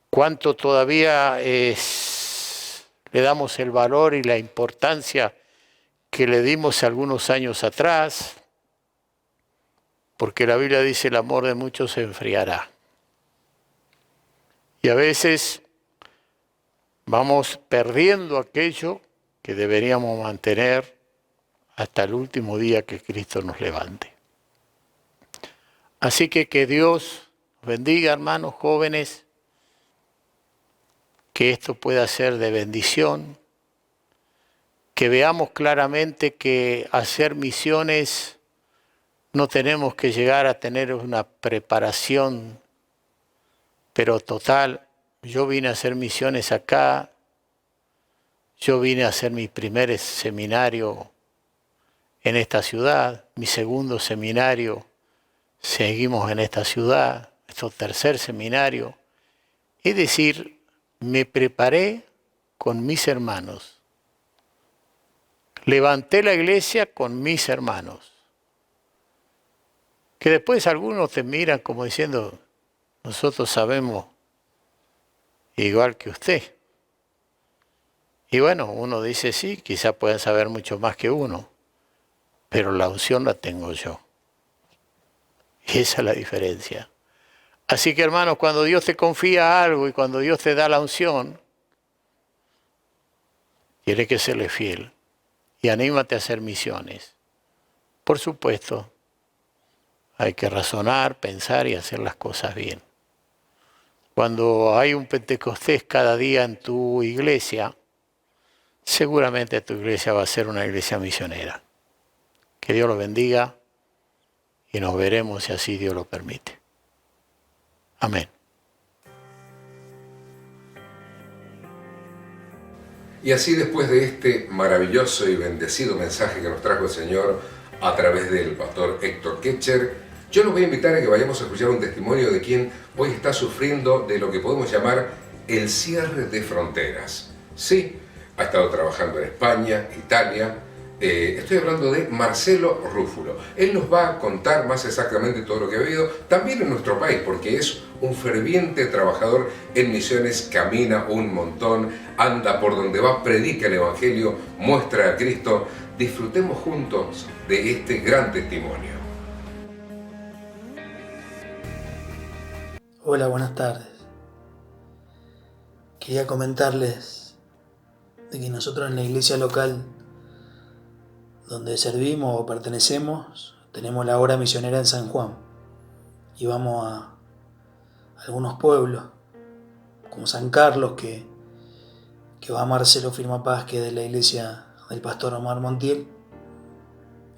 cuánto todavía le damos el valor y la importancia que le dimos algunos años atrás, porque la Biblia dice el amor de muchos se enfriará. Y a veces vamos perdiendo aquello que deberíamos mantener hasta el último día que Cristo nos levante. Así que Dios bendiga, hermanos jóvenes, que esto pueda ser de bendición, que veamos claramente que hacer misiones no tenemos que llegar a tener una preparación, pero total. Yo vine a hacer misiones acá, yo vine a hacer mi primer seminario en esta ciudad, mi segundo seminario, seguimos en esta ciudad, nuestro tercer seminario. Es decir, me preparé con mis hermanos. Levanté la iglesia con mis hermanos. Que después algunos te miran como diciendo, nosotros sabemos igual que usted. Y bueno, uno dice sí, quizás puedan saber mucho más que uno, pero la unción la tengo yo. Y esa es la diferencia. Así que hermanos, cuando Dios te confía algo y cuando Dios te da la unción, tienes que serle fiel y anímate a hacer misiones. Por supuesto, hay que razonar, pensar y hacer las cosas bien. Cuando hay un Pentecostés cada día en tu iglesia, seguramente tu iglesia va a ser una iglesia misionera. Que Dios lo bendiga y nos veremos si así Dios lo permite. Amén. Y así, después de este maravilloso y bendecido mensaje que nos trajo el Señor a través del pastor Héctor Ketcher, yo los voy a invitar a que vayamos a escuchar un testimonio de quien hoy está sufriendo de lo que podemos llamar el cierre de fronteras. Sí, ha estado trabajando en España, Italia. Estoy hablando de Marcelo Rúfulo. Él nos va a contar más exactamente todo lo que ha vivido, también en nuestro país, porque es un ferviente trabajador en misiones, camina un montón, anda por donde va, predica el Evangelio, muestra a Cristo Disfrutemos juntos de este gran testimonio. Hola, buenas tardes. Quería comentarles de que nosotros en la iglesia local donde servimos o pertenecemos tenemos la obra misionera en San Juan y vamos a algunos pueblos como San Carlos que va Marcelo Firmapaz, que es de la iglesia del pastor Omar Montiel,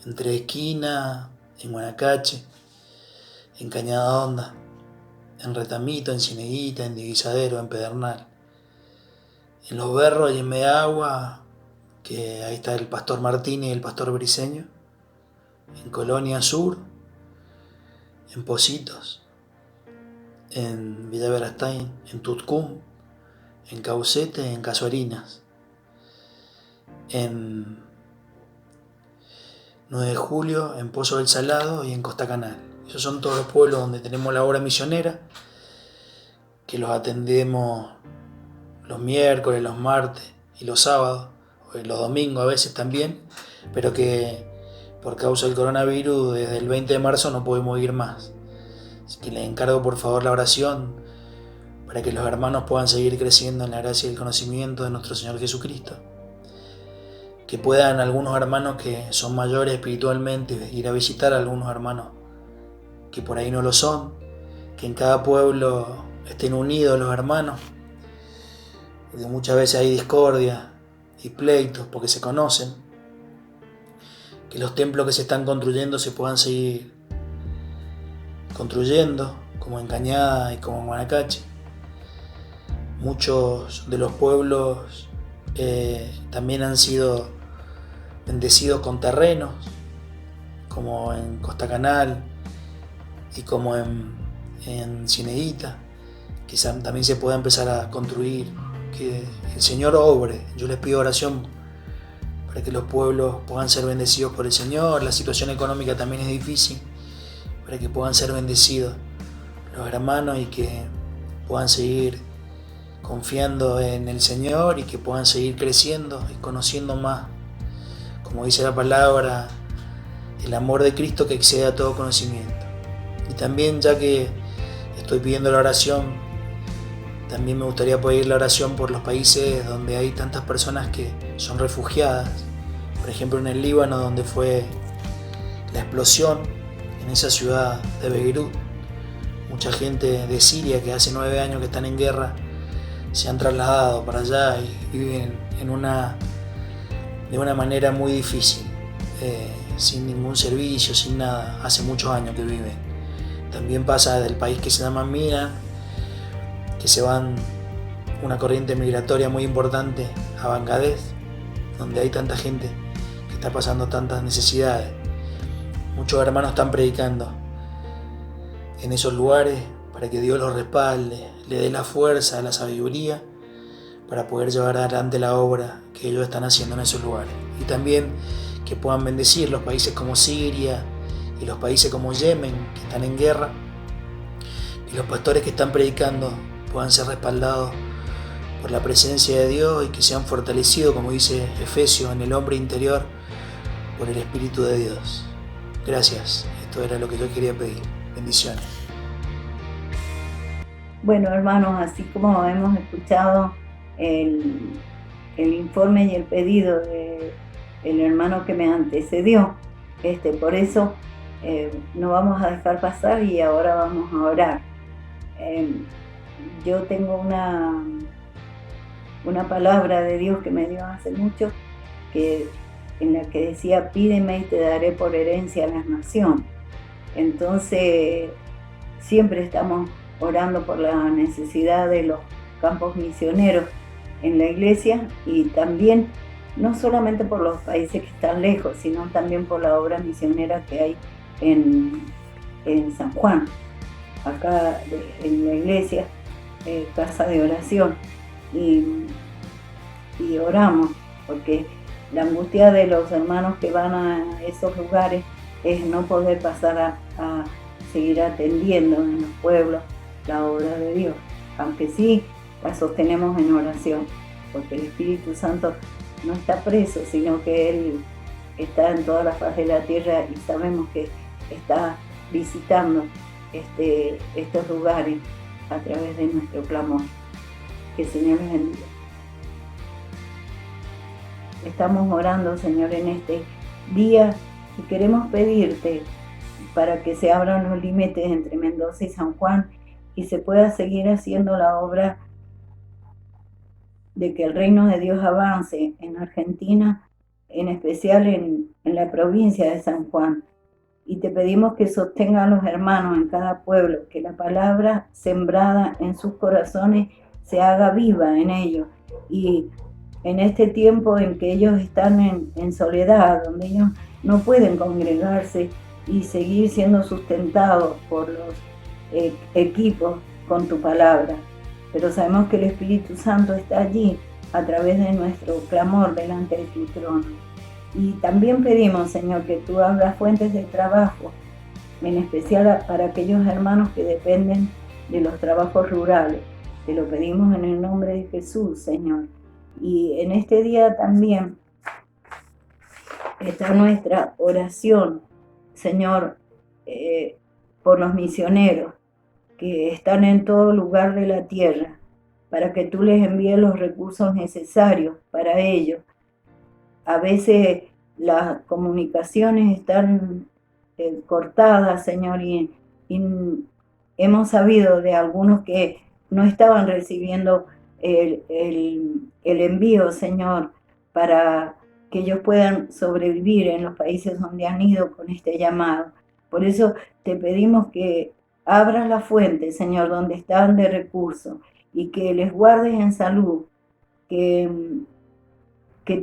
en Tres Esquinas, en Guanacache, en Cañada Honda, en Retamito, en Cieneguita, en Divisadero, en Pedernal, en Los Berros y en Meagua, que ahí está el pastor Martínez y el pastor Briceño, en Colonia Sur, en Positos, en Villa Verastain, en Tutcum, en Caucete, en Casuarinas, en 9 de Julio, en Pozo del Salado y en Costa Canal. Esos son todos los pueblos donde tenemos la obra misionera, que los atendemos los miércoles, los martes y los sábados, los domingos a veces también, pero que por causa del coronavirus desde el 20 de marzo no podemos ir más. Así que les encargo por favor la oración para que los hermanos puedan seguir creciendo en la gracia y el conocimiento de nuestro Señor Jesucristo. Que puedan algunos hermanos que son mayores espiritualmente ir a visitar a algunos hermanos que por ahí no lo son, que en cada pueblo estén unidos los hermanos, porque muchas veces hay discordia y pleitos porque se conocen, que los templos que se están construyendo se puedan seguir construyendo, como en Cañada y como en Guanacache. Muchos de los pueblos también han sido bendecidos con terrenos, como en Costa Canal y como en Cieneguita, que también se pueda empezar a construir, que el Señor obre. Yo les pido oración para que los pueblos puedan ser bendecidos por el Señor. La situación económica también es difícil, para que puedan ser bendecidos los hermanos y que puedan seguir confiando en el Señor y que puedan seguir creciendo y conociendo más, como dice la palabra, el amor de Cristo que excede a todo conocimiento. Y también, ya que estoy pidiendo la oración, también me gustaría pedir la oración por los países donde hay tantas personas que son refugiadas. Por ejemplo, en el Líbano, donde fue la explosión, en esa ciudad de Beirut, mucha gente de Siria que hace 9 años que están en guerra se han trasladado para allá y viven de una manera muy difícil, sin ningún servicio, sin nada. Hace muchos años que viven. También pasa del país que se llama Mina, que se van una corriente migratoria muy importante a Bangladesh, donde hay tanta gente que está pasando tantas necesidades. Muchos hermanos están predicando en esos lugares para que Dios los respalde, le dé la fuerza, la sabiduría para poder llevar adelante la obra que ellos están haciendo en esos lugares. Y también que puedan bendecir los países como Siria y los países como Yemen, que están en guerra, y los pastores que están predicando puedan ser respaldados por la presencia de Dios y que sean fortalecidos, como dice Efesios, en el hombre interior por el Espíritu de Dios. Gracias, esto era lo que yo quería pedir. Bendiciones. Bueno, hermanos, así como hemos escuchado el informe y el pedido del hermano que me antecedió, por eso no vamos a dejar pasar y ahora vamos a orar. Yo tengo una palabra de Dios que me dio hace mucho, en la que decía: pídeme y te daré por herencia a las naciones. Entonces siempre estamos orando por la necesidad de los campos misioneros en la iglesia, y también no solamente por los países que están lejos, sino también por la obra misionera que hay en San Juan, acá en la iglesia, casa de oración, y oramos, porque la angustia de los hermanos que van a esos lugares es no poder pasar a seguir atendiendo en los pueblos la obra de Dios, aunque sí la sostenemos en oración, porque el Espíritu Santo no está preso, sino que Él está en toda la faz de la tierra y sabemos que está visitando estos lugares a través de nuestro clamor. Que el Señor les bendiga. Estamos orando, Señor, en este día y queremos pedirte para que se abran los límites entre Mendoza y San Juan y se pueda seguir haciendo la obra de que el reino de Dios avance en Argentina, en especial en la provincia de San Juan. Y te pedimos que sostenga a los hermanos en cada pueblo, que la palabra sembrada en sus corazones se haga viva en ellos. Y en este tiempo en que ellos están en soledad, donde ellos no pueden congregarse y seguir siendo sustentados por los equipos con tu palabra. Pero sabemos que el Espíritu Santo está allí a través de nuestro clamor delante de tu trono. Y también pedimos, Señor, que tú abras fuentes de trabajo, en especial para aquellos hermanos que dependen de los trabajos rurales. Te lo pedimos en el nombre de Jesús, Señor. Y en este día también está nuestra oración, Señor, por los misioneros que están en todo lugar de la tierra, para que tú les envíes los recursos necesarios para ellos. A veces las comunicaciones están cortadas, Señor, y hemos sabido de algunos que no estaban recibiendo el envío, Señor, para que ellos puedan sobrevivir en los países donde han ido con este llamado. Por eso te pedimos que abras la fuente, Señor, donde están de recursos y que les guardes en salud, que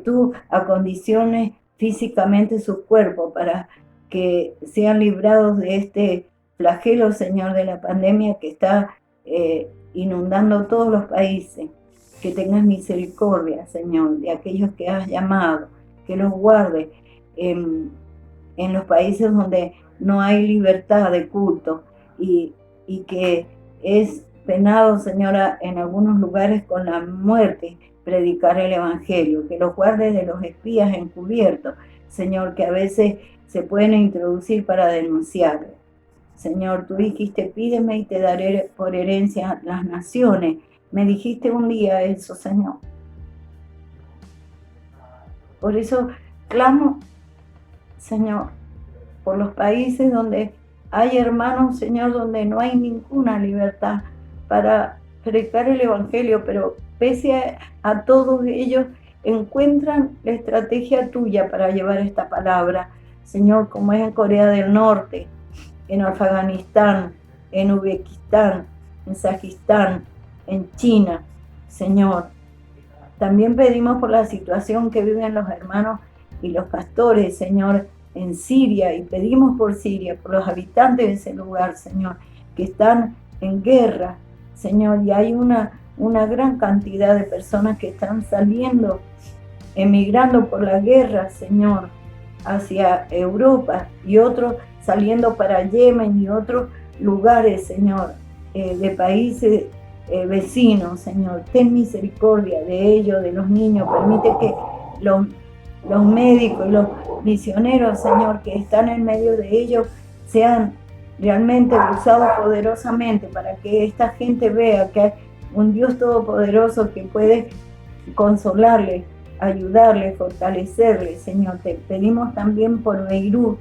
tú acondiciones físicamente sus cuerpos para que sean librados de este flagelo, Señor, de la pandemia que está inundando todos los países. Que tengas misericordia, Señor, de aquellos que has llamado, que los guardes en los países donde no hay libertad de culto y que es penado, Señora, en algunos lugares con la muerte, predicar el Evangelio, que los guardes de los espías encubiertos, Señor, que a veces se pueden introducir para denunciarle. Señor, tú dijiste, pídeme y te daré por herencia las naciones. Me dijiste un día eso, Señor. Por eso clamo, Señor, por los países donde hay hermanos, Señor, donde no hay ninguna libertad para predicar el Evangelio, pero pese a todos ellos, encuentran la estrategia tuya para llevar esta palabra, Señor, como es en Corea del Norte, en Afganistán, en Uzbekistán, en Sajistán, en China, Señor. También pedimos por la situación que viven los hermanos y los pastores, Señor, en Siria, y pedimos por Siria, por los habitantes de ese lugar, Señor, que están en guerra, Señor, y hay una gran cantidad de personas que están saliendo, emigrando por la guerra, Señor, hacia Europa, y otros saliendo para Yemen y otros lugares, Señor, de países vecinos, Señor. Ten misericordia de ellos, de los niños. Permite que los médicos y los misioneros, Señor, que están en medio de ellos, sean realmente usados poderosamente para que esta gente vea que hay un Dios todopoderoso que puede consolarle, ayudarle, fortalecerle, Señor. Te pedimos también por Beirut,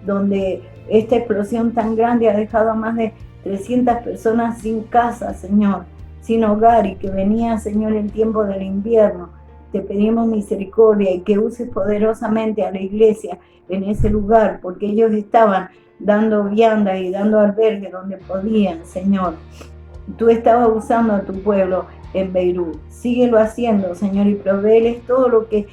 donde esta explosión tan grande ha dejado a más de 300 personas sin casa, Señor, sin hogar, y que venía, Señor, el tiempo del invierno. Te pedimos misericordia y que uses poderosamente a la iglesia en ese lugar, porque ellos estaban dando viandas y dando albergue donde podían, Señor. Tú estabas usando a tu pueblo en Beirut. Síguelo haciendo, Señor, y provéeles todo lo que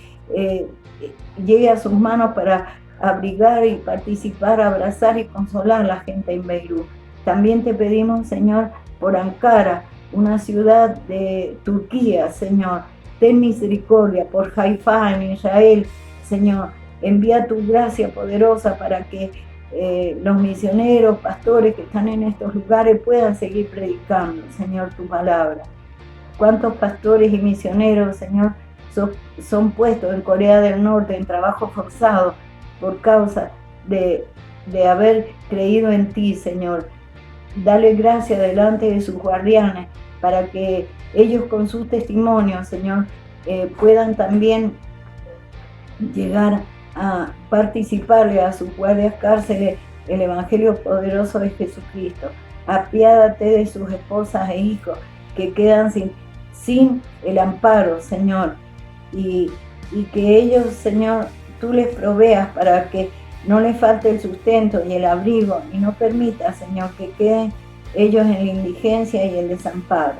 llegue a sus manos para abrigar y participar, abrazar y consolar a la gente en Beirut. También te pedimos, Señor, por Ankara, una ciudad de Turquía, Señor. Ten misericordia por Haifa en Israel, Señor. Envía tu gracia poderosa para que los misioneros, pastores que están en estos lugares puedan seguir predicando, Señor, tu palabra. ¿Cuántos pastores y misioneros, Señor, son puestos en Corea del Norte en trabajo forzado por causa de haber creído en ti, Señor. Dale gracia delante de sus guardianes para que ellos con sus testimonios, Señor, puedan también llegar a participarle a sus guardias cárceles el Evangelio poderoso de Jesucristo. Apiádate de sus esposas e hijos que quedan sin el amparo, Señor, y que ellos, Señor, tú les proveas para que no les falte el sustento y el abrigo, y no permita, Señor, que queden ellos en la indigencia y el desamparo.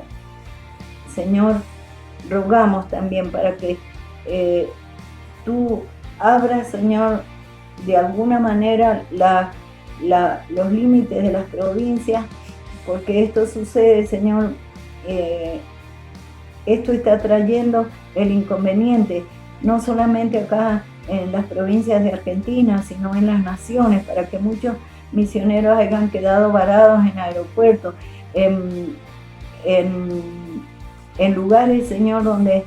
Señor, rogamos también para que tú abras, Señor, de alguna manera los límites de las provincias, porque esto sucede, Señor, esto está trayendo el inconveniente, no solamente acá en las provincias de Argentina, sino en las naciones, para que muchos misioneros hayan quedado varados en aeropuertos, en lugares, Señor, donde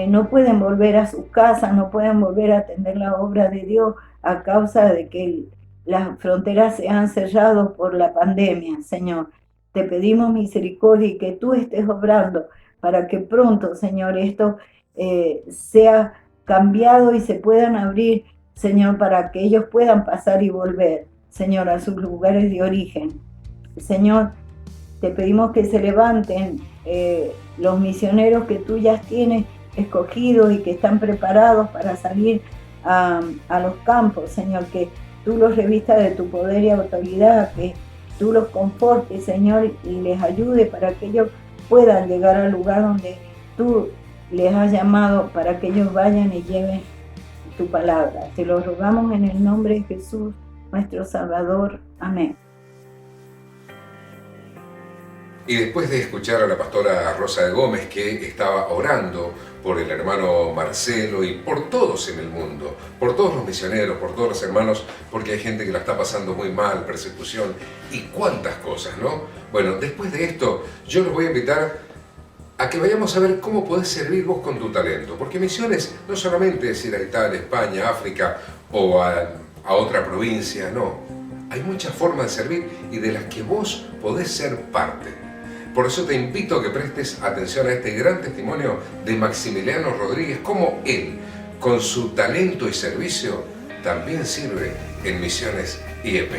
no pueden volver a sus casas, no pueden volver a atender la obra de Dios a causa de que las fronteras se han cerrado por la pandemia, Señor. Te pedimos misericordia y que tú estés obrando para que pronto, Señor, esto sea cambiado y se puedan abrir, Señor, para que ellos puedan pasar y volver, Señor, a sus lugares de origen. Señor, te pedimos que se levanten los misioneros que tú ya tienes escogidos y que están preparados para salir a los campos, Señor, que tú los revistas de tu poder y autoridad, que tú los confortes, Señor, y les ayude para que ellos puedan llegar al lugar donde tú les has llamado, para que ellos vayan y lleven tu palabra. Te lo rogamos en el nombre de Jesús, nuestro Salvador. Amén. Y después de escuchar a la pastora Rosa de Gómez, que estaba orando por el hermano Marcelo y por todos en el mundo, por todos los misioneros, por todos los hermanos, porque hay gente que la está pasando muy mal, persecución y cuántas cosas, ¿no? Bueno, después de esto, yo los voy a invitar a que vayamos a ver cómo podés servir vos con tu talento, porque misiones no solamente es ir a Italia, España, África o a otra provincia, no. Hay muchas formas de servir y de las que vos podés ser parte. Por eso te invito a que prestes atención a este gran testimonio de Maximiliano Rodríguez, cómo él, con su talento y servicio, también sirve en Misiones IEP.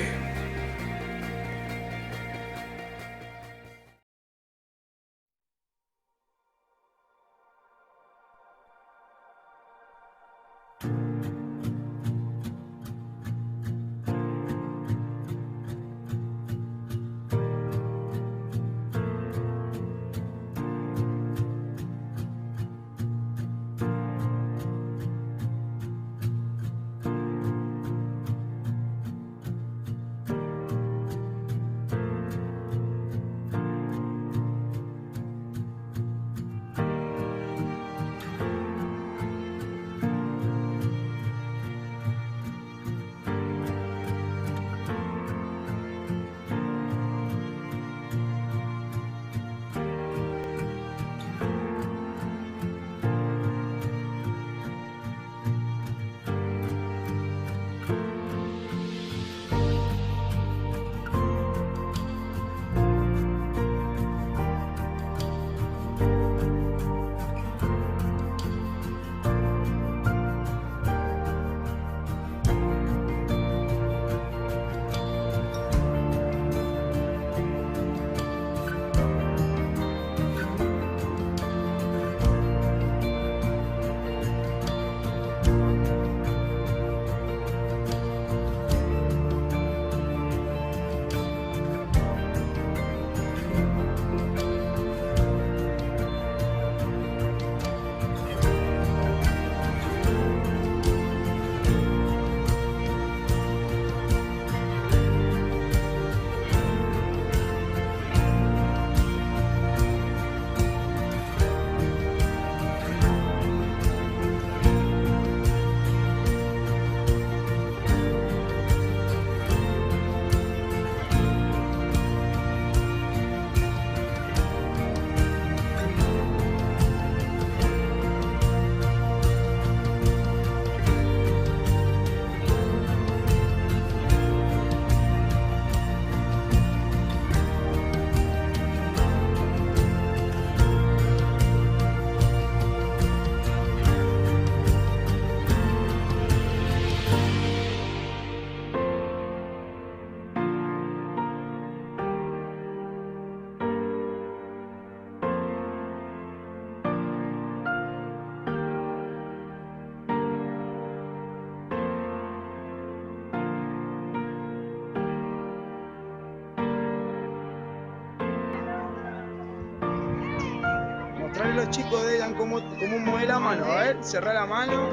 mostrarle a los chicos de Edan cómo mueve la mano. A ver, cerrá la mano.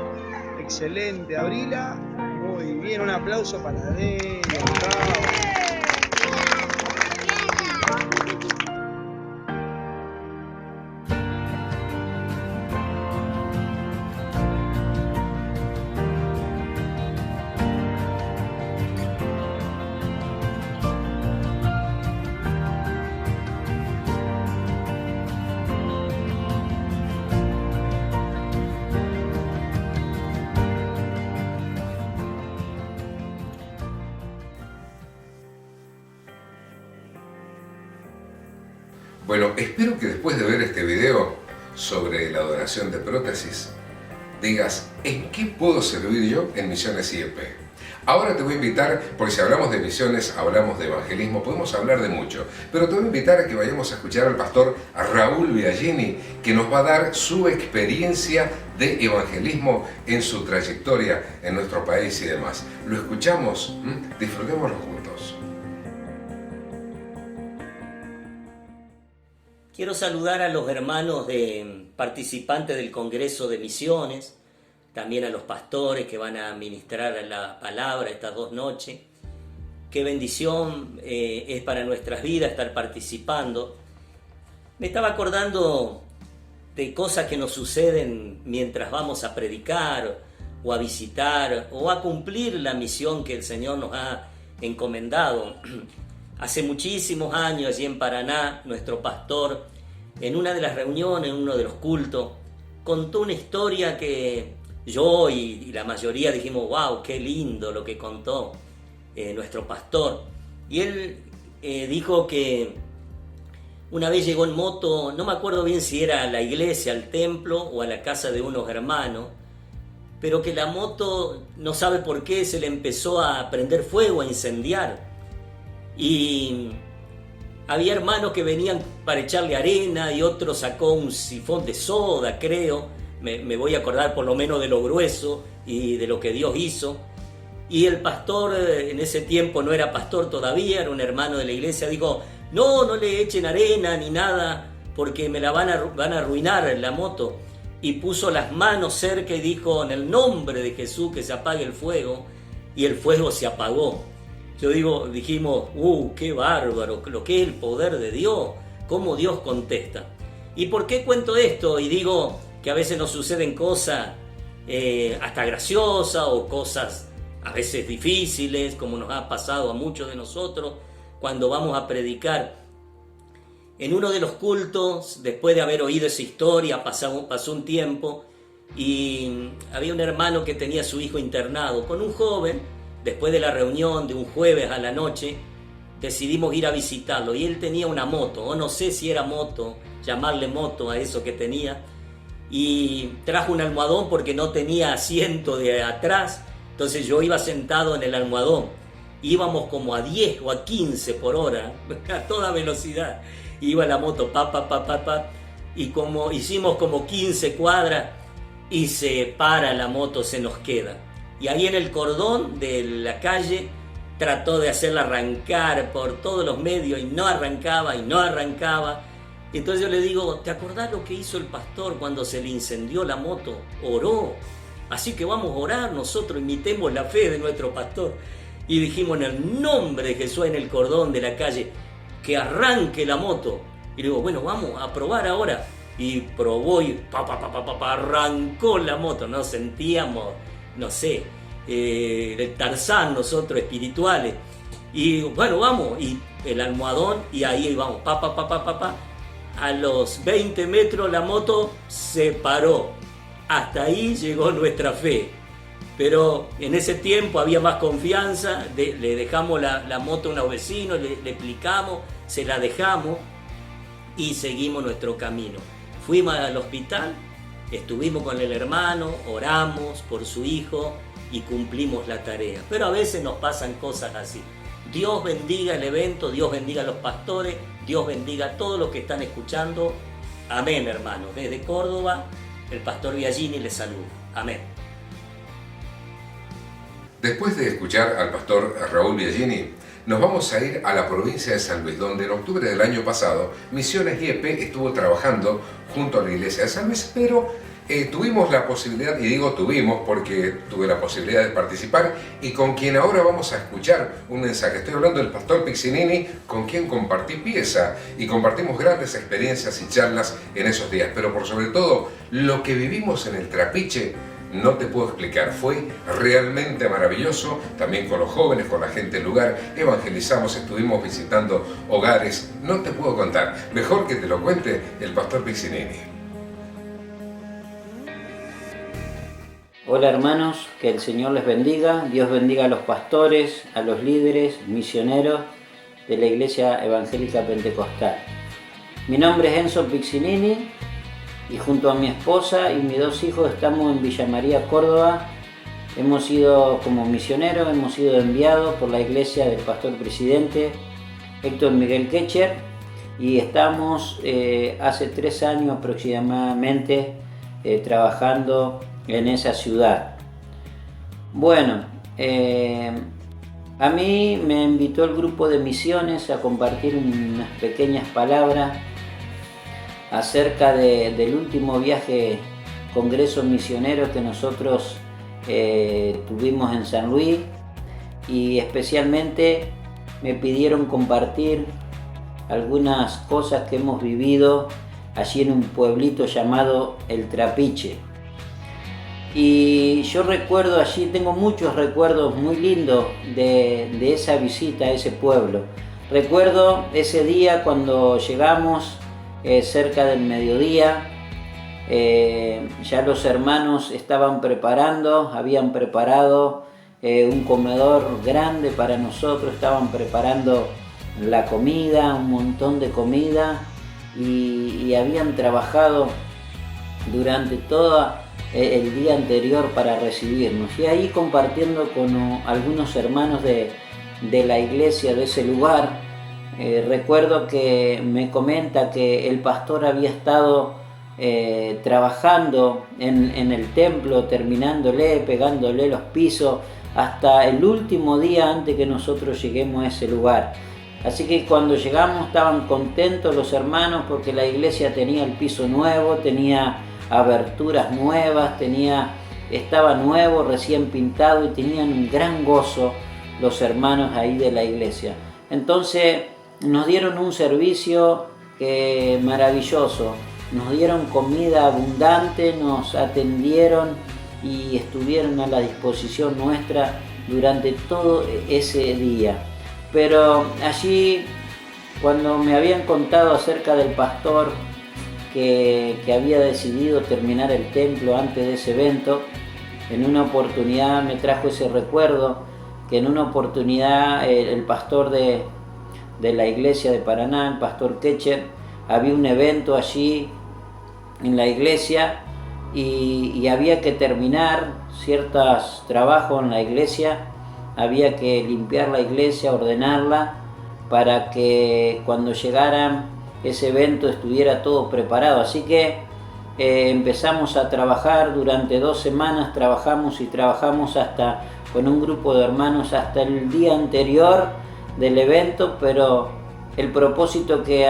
Excelente, abrila. Muy bien, un aplauso para Delan. Bueno, espero que después de ver este video sobre la donación de prótesis, digas, ¿en qué puedo servir yo en Misiones IEP? Ahora te voy a invitar, porque si hablamos de misiones, hablamos de evangelismo, podemos hablar de mucho, pero te voy a invitar a que vayamos a escuchar al pastor Raúl Biagini, que nos va a dar su experiencia de evangelismo en su trayectoria en nuestro país y demás. ¿Lo escuchamos? Disfrutémoslo juntos. Quiero saludar a los hermanos participantes del Congreso de Misiones, también a los pastores que van a ministrar la palabra estas 2 noches. Qué bendición es para nuestras vidas estar participando. Me estaba acordando de cosas que nos suceden mientras vamos a predicar o a visitar o a cumplir la misión que el Señor nos ha encomendado. Hace muchísimos años allí en Paraná, nuestro pastor, en una de las reuniones, en uno de los cultos, contó una historia que yo y la mayoría dijimos, wow, qué lindo lo que contó nuestro pastor. Y él dijo que una vez llegó en moto, no me acuerdo bien si era a la iglesia, al templo o a la casa de unos hermanos, pero que la moto, no sabe por qué, se le empezó a prender fuego, a incendiar. Y había hermanos que venían para echarle arena y otro sacó un sifón de soda, creo. Me voy a acordar por lo menos de lo grueso y de lo que Dios hizo. Y el pastor, en ese tiempo no era pastor todavía, era un hermano de la iglesia, dijo, no le echen arena ni nada porque me la van a arruinar la moto. Y puso las manos cerca y dijo, en el nombre de Jesús, que se apague el fuego. Y el fuego se apagó. Dijimos, qué bárbaro, lo que es el poder de Dios, cómo Dios contesta. ¿Y por qué cuento esto? Y digo que a veces nos suceden cosas hasta graciosas o cosas a veces difíciles, como nos ha pasado a muchos de nosotros cuando vamos a predicar. En uno de los cultos, después de haber oído esa historia, pasó un tiempo y había un hermano que tenía a su hijo internado con un joven. Después de la reunión de un jueves a la noche, decidimos ir a visitarlo y él tenía una moto, o no sé si era moto, llamarle moto a eso que tenía, y trajo un almohadón porque no tenía asiento de atrás, entonces yo iba sentado en el almohadón, íbamos como a 10 o a 15 por hora, a toda velocidad, iba la moto, y como hicimos como 15 cuadras y se para la moto, se nos queda. Y ahí en el cordón de la calle trató de hacerla arrancar por todos los medios y no arrancaba. Y entonces yo le digo, ¿te acordás lo que hizo el pastor cuando se le incendió la moto? Oró. Así que vamos a orar nosotros, imitemos la fe de nuestro pastor. Y dijimos en el nombre de Jesús en el cordón de la calle, que arranque la moto. Y le digo, bueno, vamos a probar ahora. Y probó y arrancó la moto. No sentíamos, no sé, el Tarzán nosotros espirituales. Y bueno, vamos, y el almohadón, y ahí vamos, A los 20 metros la moto se paró. Hasta ahí llegó nuestra fe. Pero en ese tiempo había más confianza, le dejamos la moto a unos vecinos, le explicamos, se la dejamos y seguimos nuestro camino. Fuimos al hospital, estuvimos con el hermano, oramos por su hijo y cumplimos la tarea. Pero a veces nos pasan cosas así. Dios bendiga el evento, Dios bendiga a los pastores, Dios bendiga a todos los que están escuchando. Amén, hermano. Desde Córdoba, el pastor Biagini les saluda. Amén. Después de escuchar al pastor Raúl Biagini, nos vamos a ir a la provincia de San Luis, donde en octubre del año pasado Misiones IEP estuvo trabajando junto a la iglesia de San Luis, pero tuvimos la posibilidad, y digo tuvimos porque tuve la posibilidad de participar, y con quien ahora vamos a escuchar un mensaje. Estoy hablando del pastor Piccinini, con quien compartí pieza y compartimos grandes experiencias y charlas en esos días, pero por sobre todo lo que vivimos en el Trapiche no te puedo explicar, fue realmente maravilloso, también con los jóvenes, con la gente del lugar, evangelizamos, estuvimos visitando hogares, no te puedo contar, mejor que te lo cuente el pastor Piccinini. Hola hermanos, que el Señor les bendiga, Dios bendiga a los pastores, a los líderes, misioneros de la Iglesia Evangélica Pentecostal. Mi nombre es Enzo Piccinini y junto a mi esposa y mis 2 hijos estamos en Villa María, Córdoba. Hemos sido como misioneros, hemos sido enviados por la iglesia del pastor presidente Héctor Miguel Ketcher y estamos hace 3 años aproximadamente trabajando en esa ciudad. Bueno, a mí me invitó el grupo de misiones a compartir unas pequeñas palabras acerca del último viaje congreso misionero que nosotros tuvimos en San Luis, y especialmente me pidieron compartir algunas cosas que hemos vivido allí en un pueblito llamado El Trapiche. Y yo recuerdo allí, tengo muchos recuerdos muy lindos de esa visita a ese pueblo. Recuerdo ese día cuando llegamos cerca del mediodía, ya los hermanos estaban preparando, habían preparado un comedor grande para nosotros, estaban preparando la comida, un montón de comida, y habían trabajado durante todo el día anterior para recibirnos, y ahí compartiendo con algunos hermanos de la iglesia de ese lugar, recuerdo que me comenta que el pastor había estado trabajando en el templo, terminándole, pegándole los pisos hasta el último día antes que nosotros lleguemos a ese lugar. Así que cuando llegamos estaban contentos los hermanos porque la iglesia tenía el piso nuevo, tenía aberturas nuevas, estaba nuevo, recién pintado, y tenían un gran gozo los hermanos ahí de la iglesia. Entonces nos dieron un servicio maravilloso, nos dieron comida abundante, nos atendieron y estuvieron a la disposición nuestra durante todo ese día. Pero allí, cuando me habían contado acerca del pastor que había decidido terminar el templo antes de ese evento, en una oportunidad me trajo ese recuerdo, que en una oportunidad el pastor de la iglesia de Paraná, el pastor Ketcher, había un evento allí en la iglesia y había que terminar ciertos trabajos en la iglesia, había que limpiar la iglesia, ordenarla, para que cuando llegaran ese evento estuviera todo preparado. Así que empezamos a trabajar durante 2 semanas, trabajamos hasta con un grupo de hermanos hasta el día anterior del evento, pero el propósito que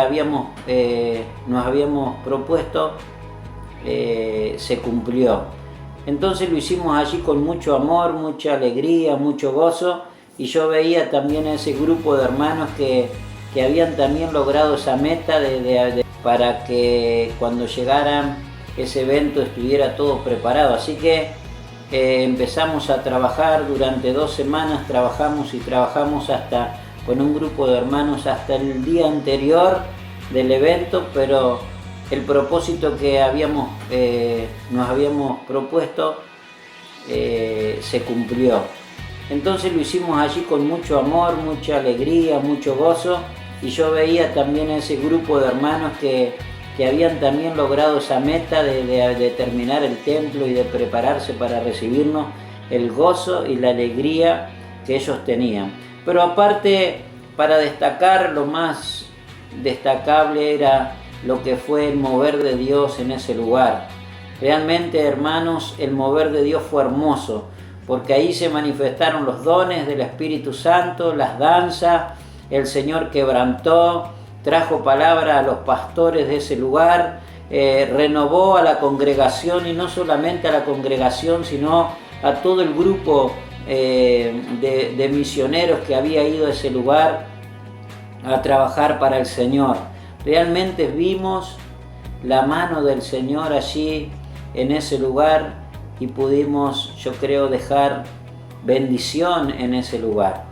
nos habíamos propuesto se cumplió. Entonces lo hicimos allí con mucho amor, mucha alegría, mucho gozo, y yo veía también a ese grupo de hermanos que habían también logrado esa meta para que cuando llegaran ese evento estuviera todo preparado. Así que empezamos a trabajar durante 2 semanas, trabajamos hasta con un grupo de hermanos hasta el día anterior del evento, pero el propósito que nos habíamos propuesto se cumplió. Entonces lo hicimos allí con mucho amor, mucha alegría, mucho gozo, y yo veía también a ese grupo de hermanos que habían también logrado esa meta de terminar el templo y de prepararse para recibirnos, el gozo y la alegría que ellos tenían. Pero aparte, para destacar, lo más destacable era lo que fue el mover de Dios en ese lugar. Realmente, hermanos, el mover de Dios fue hermoso, porque ahí se manifestaron los dones del Espíritu Santo, las danzas, el Señor quebrantó, trajo palabra a los pastores de ese lugar, renovó a la congregación, y no solamente a la congregación, sino a todo el grupo de misioneros que había ido a ese lugar a trabajar para el Señor. Realmente vimos la mano del Señor allí en ese lugar y pudimos, yo creo, dejar bendición en ese lugar.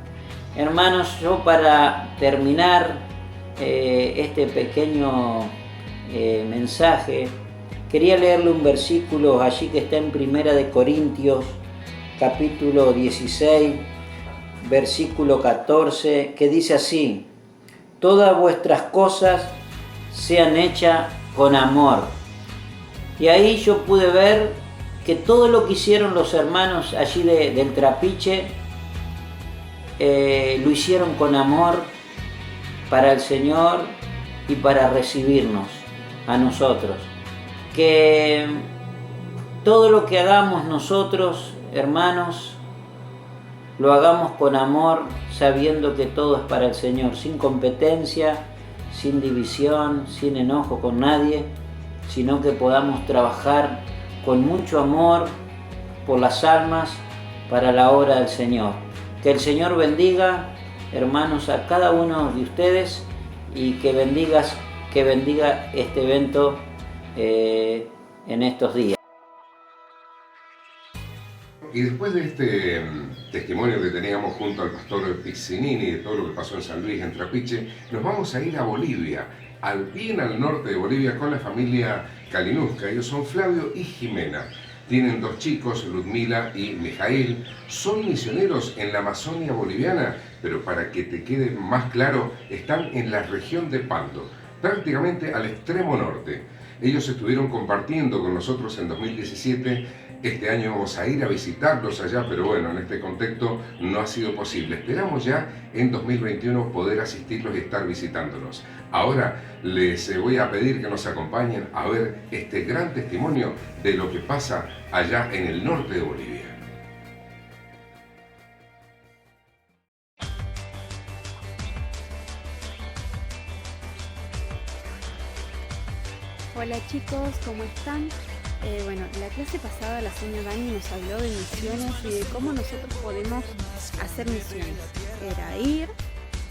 Hermanos, yo para terminar este pequeño mensaje, quería leerle un versículo allí que está en 1 Corintios, capítulo 16, versículo 14, que dice así: todas vuestras cosas sean hechas con amor. Y ahí yo pude ver que todo lo que hicieron los hermanos allí del Trapiche, lo hicieron con amor para el Señor y para recibirnos a nosotros. Que todo lo que hagamos nosotros, hermanos, lo hagamos con amor, sabiendo que todo es para el Señor, sin competencia, sin división, sin enojo con nadie, sino que podamos trabajar con mucho amor por las almas para la obra del Señor. Que el Señor bendiga, hermanos, a cada uno de ustedes, y que bendiga este evento en estos días. Y después de este testimonio que teníamos junto al pastor Pizzinini de todo lo que pasó en San Luis, en Trapiche, nos vamos a ir a Bolivia, bien al norte de Bolivia, con la familia Kalinowska. Ellos son Flavio y Jimena. Tienen 2 chicos, Ludmila y Mijail. Son misioneros en la Amazonia boliviana, pero para que te quede más claro, están en la región de Pando, prácticamente al extremo norte. Ellos estuvieron compartiendo con nosotros en 2017. Este año vamos a ir a visitarlos allá, pero bueno, en este contexto no ha sido posible. Esperamos ya en 2021 poder asistirlos y estar visitándolos. Ahora les voy a pedir que nos acompañen a ver este gran testimonio de lo que pasa allá en el norte de Bolivia. Hola chicos, ¿cómo están? Bueno, la clase pasada la señora Dani nos habló de misiones y de cómo nosotros podemos hacer misiones. Era ir,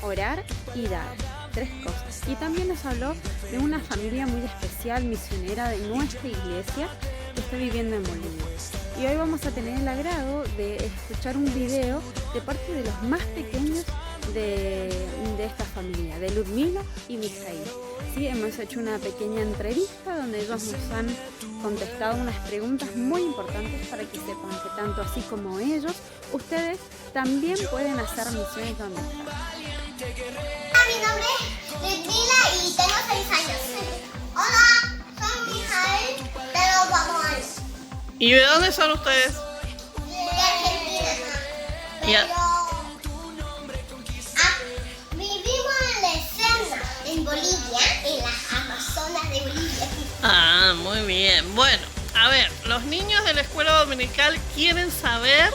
orar y dar. 3 cosas. Y también nos habló de una familia muy especial, misionera de nuestra iglesia, que está viviendo en Bolivia. Y hoy vamos a tener el agrado de escuchar un video de parte de los más pequeños de esta familia, de Ludmila y Mijail. Sí, hemos hecho una pequeña entrevista donde ellos nos han contestado unas preguntas muy importantes para que sepan que tanto así como ellos, ustedes también pueden hacer misiones donde están. Mi nombre es Ludmila y tengo 6 años. Hola, soy Mijail, tengo 4 años. ¿Y de dónde son ustedes? De Argentina. Vivimos en la escena, en Bolivia, en las Amazonas de Bolivia. Ah, muy bien. Bueno, a ver, los niños de la escuela dominical quieren saber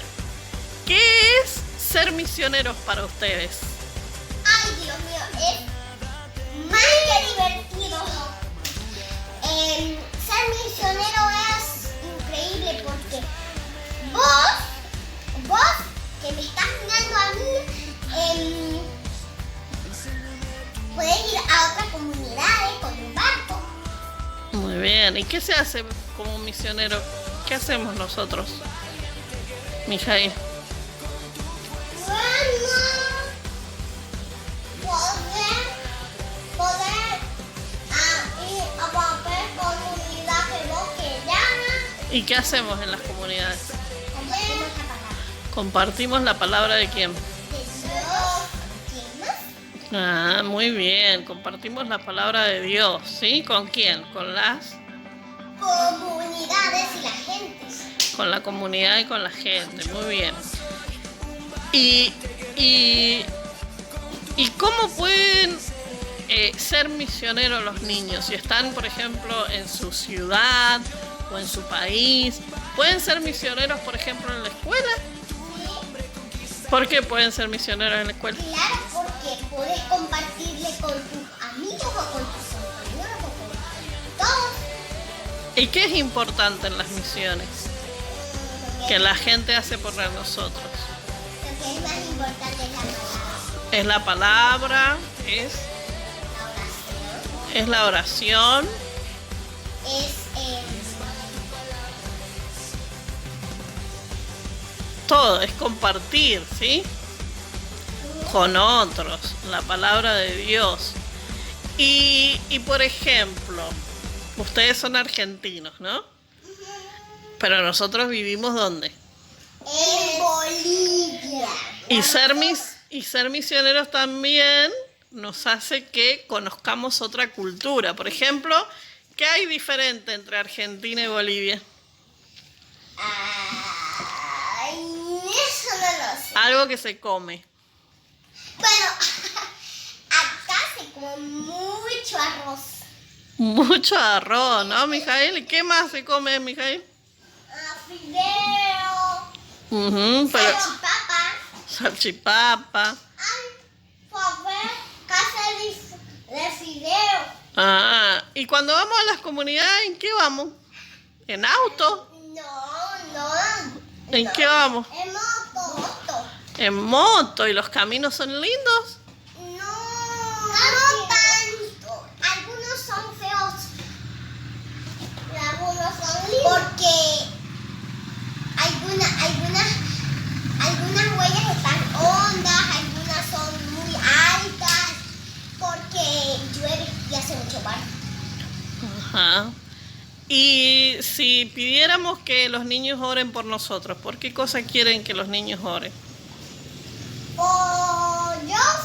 qué es ser misioneros para ustedes. Ay, Dios mío, es más que divertido. Ser misionero es increíble porque vos que me estás mirando a mí, podés ir a otras comunidades con un barco. Muy bien, ¿y qué se hace como misionero? ¿Qué hacemos nosotros, Mijail? Poder ir a cualquier comunidad que vos quieras. ¿Y qué hacemos en las comunidades? Compartimos la palabra de quién. Ah, muy bien, compartimos la palabra de Dios, ¿sí? ¿Con quién? Con las comunidades y la gente. Con la comunidad y con la gente, muy bien. ¿Y cómo pueden ser misioneros los niños? Si están, por ejemplo, en su ciudad o en su país, ¿pueden ser misioneros, por ejemplo, en la escuela? ¿Por qué pueden ser misioneros en la escuela? Claro, porque puedes compartirle con tus amigos o con tus compañeros o con todos. ¿Y qué es importante en las misiones? Que la gente hace por nosotros. Lo que es más importante Es la palabra, es la oración. Todo, es compartir, ¿sí? Con otros, la palabra de Dios. Y por ejemplo, ustedes son argentinos, ¿no? Pero nosotros vivimos ¿dónde? En Bolivia. Y ser misioneros también nos hace que conozcamos otra cultura. Por ejemplo, ¿qué hay diferente entre Argentina y Bolivia? Eso no lo sé. Algo que se come. Bueno, acá se come mucho arroz. Mucho arroz, ¿no, Mijael? ¿Y qué más se come, Mijael? Fideo. Pero... Salchipapa. Salchipapa. Casa de fideo. Ah, y cuando vamos a las comunidades, ¿en qué vamos? ¿En auto? No. ¿En qué vamos? En moto. En moto. ¿Y los caminos son lindos? No tanto. Algunos son feos. Y algunos son lindos. Porque algunas huellas están hondas, algunas son muy altas. Porque llueve y hace mucho barro. Ajá. Y si pidiéramos que los niños oren por nosotros, ¿por qué cosa quieren que los niños oren? Por Dios.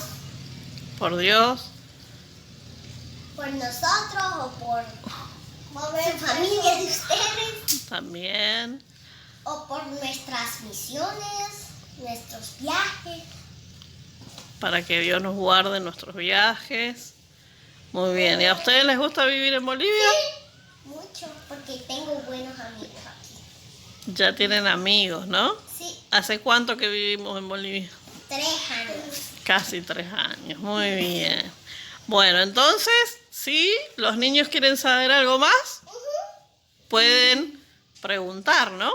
¿Por Dios? Por nosotros o por su familia de ustedes. También. O por nuestras misiones, nuestros viajes. Para que Dios nos guarde en nuestros viajes. Muy bien. ¿Y a ustedes les gusta vivir en Bolivia? Sí, mucho, porque tengo buenos amigos aquí. Ya tienen amigos, ¿no? Sí. ¿Hace cuánto que vivimos en Bolivia? 3 años. Casi 3 años. Muy bien. Bueno, entonces, si los niños quieren saber algo más, pueden preguntar, ¿no?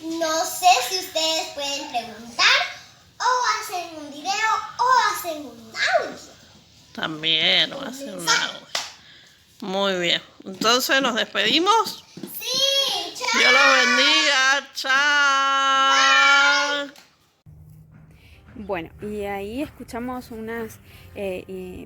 No sé si ustedes pueden preguntar o hacen un video o hacen un audio. También, o hacen un audio. Muy bien. Entonces, ¿nos despedimos? Sí, chao. Dios los bendiga. Chao. Bueno, y ahí escuchamos unas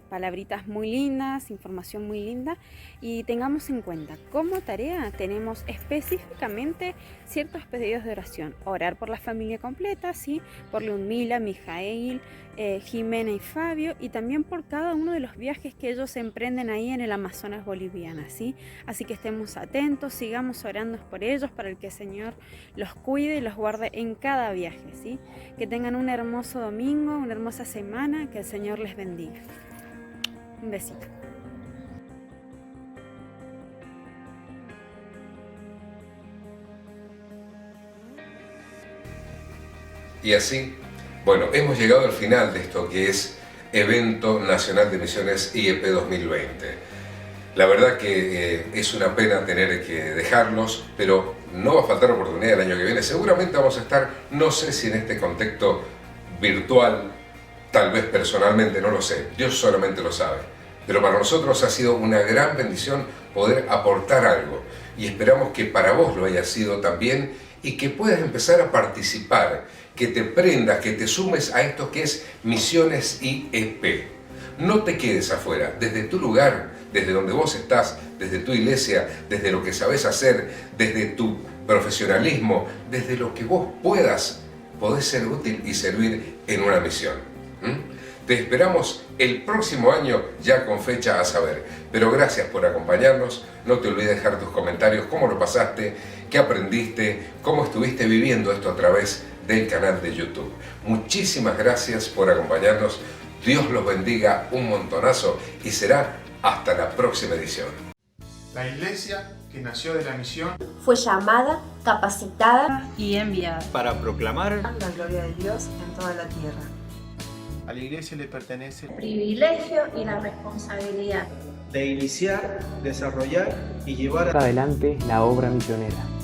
palabritas muy lindas, información muy linda, y tengamos en cuenta, como tarea tenemos específicamente ciertos pedidos de oración. Orar por la familia completa, ¿sí? Por Ludmila, Mijael, Jimena y Fabio, y también por cada uno de los viajes que ellos emprenden ahí en el Amazonas boliviana, ¿sí? Así que estemos atentos, sigamos orando por ellos para que el Señor los cuide y los guarde en cada viaje, ¿sí? Que tengan un hermoso domingo, una hermosa semana, que el Señor les bendiga. Un besito. Y así, bueno, hemos llegado al final de esto que es Evento Nacional de Misiones IEP 2020. La verdad que es una pena tener que dejarlos, pero no va a faltar oportunidad el año que viene. Seguramente vamos a estar, no sé si en este contexto virtual, tal vez personalmente, no lo sé, Dios solamente lo sabe. Pero para nosotros ha sido una gran bendición poder aportar algo y esperamos que para vos lo haya sido también y que puedas empezar a participar, que te prendas, que te sumes a esto que es Misiones IEP. No te quedes afuera, desde tu lugar, desde donde vos estás, desde tu iglesia, desde lo que sabes hacer, desde tu profesionalismo, desde lo que vos puedas, podés ser útil y servir en una misión. Te esperamos el próximo año ya con fecha a saber. Pero gracias por acompañarnos. No te olvides dejar tus comentarios, cómo lo pasaste, qué aprendiste, cómo estuviste viviendo esto a través del canal de YouTube. Muchísimas gracias por acompañarnos. Dios los bendiga un montonazo y será hasta la próxima edición. La iglesia que que nació de la misión, fue llamada, capacitada y enviada para proclamar la gloria de Dios en toda la tierra. a la Iglesia le pertenece el privilegio y la responsabilidad de iniciar, desarrollar y llevar adelante la obra misionera.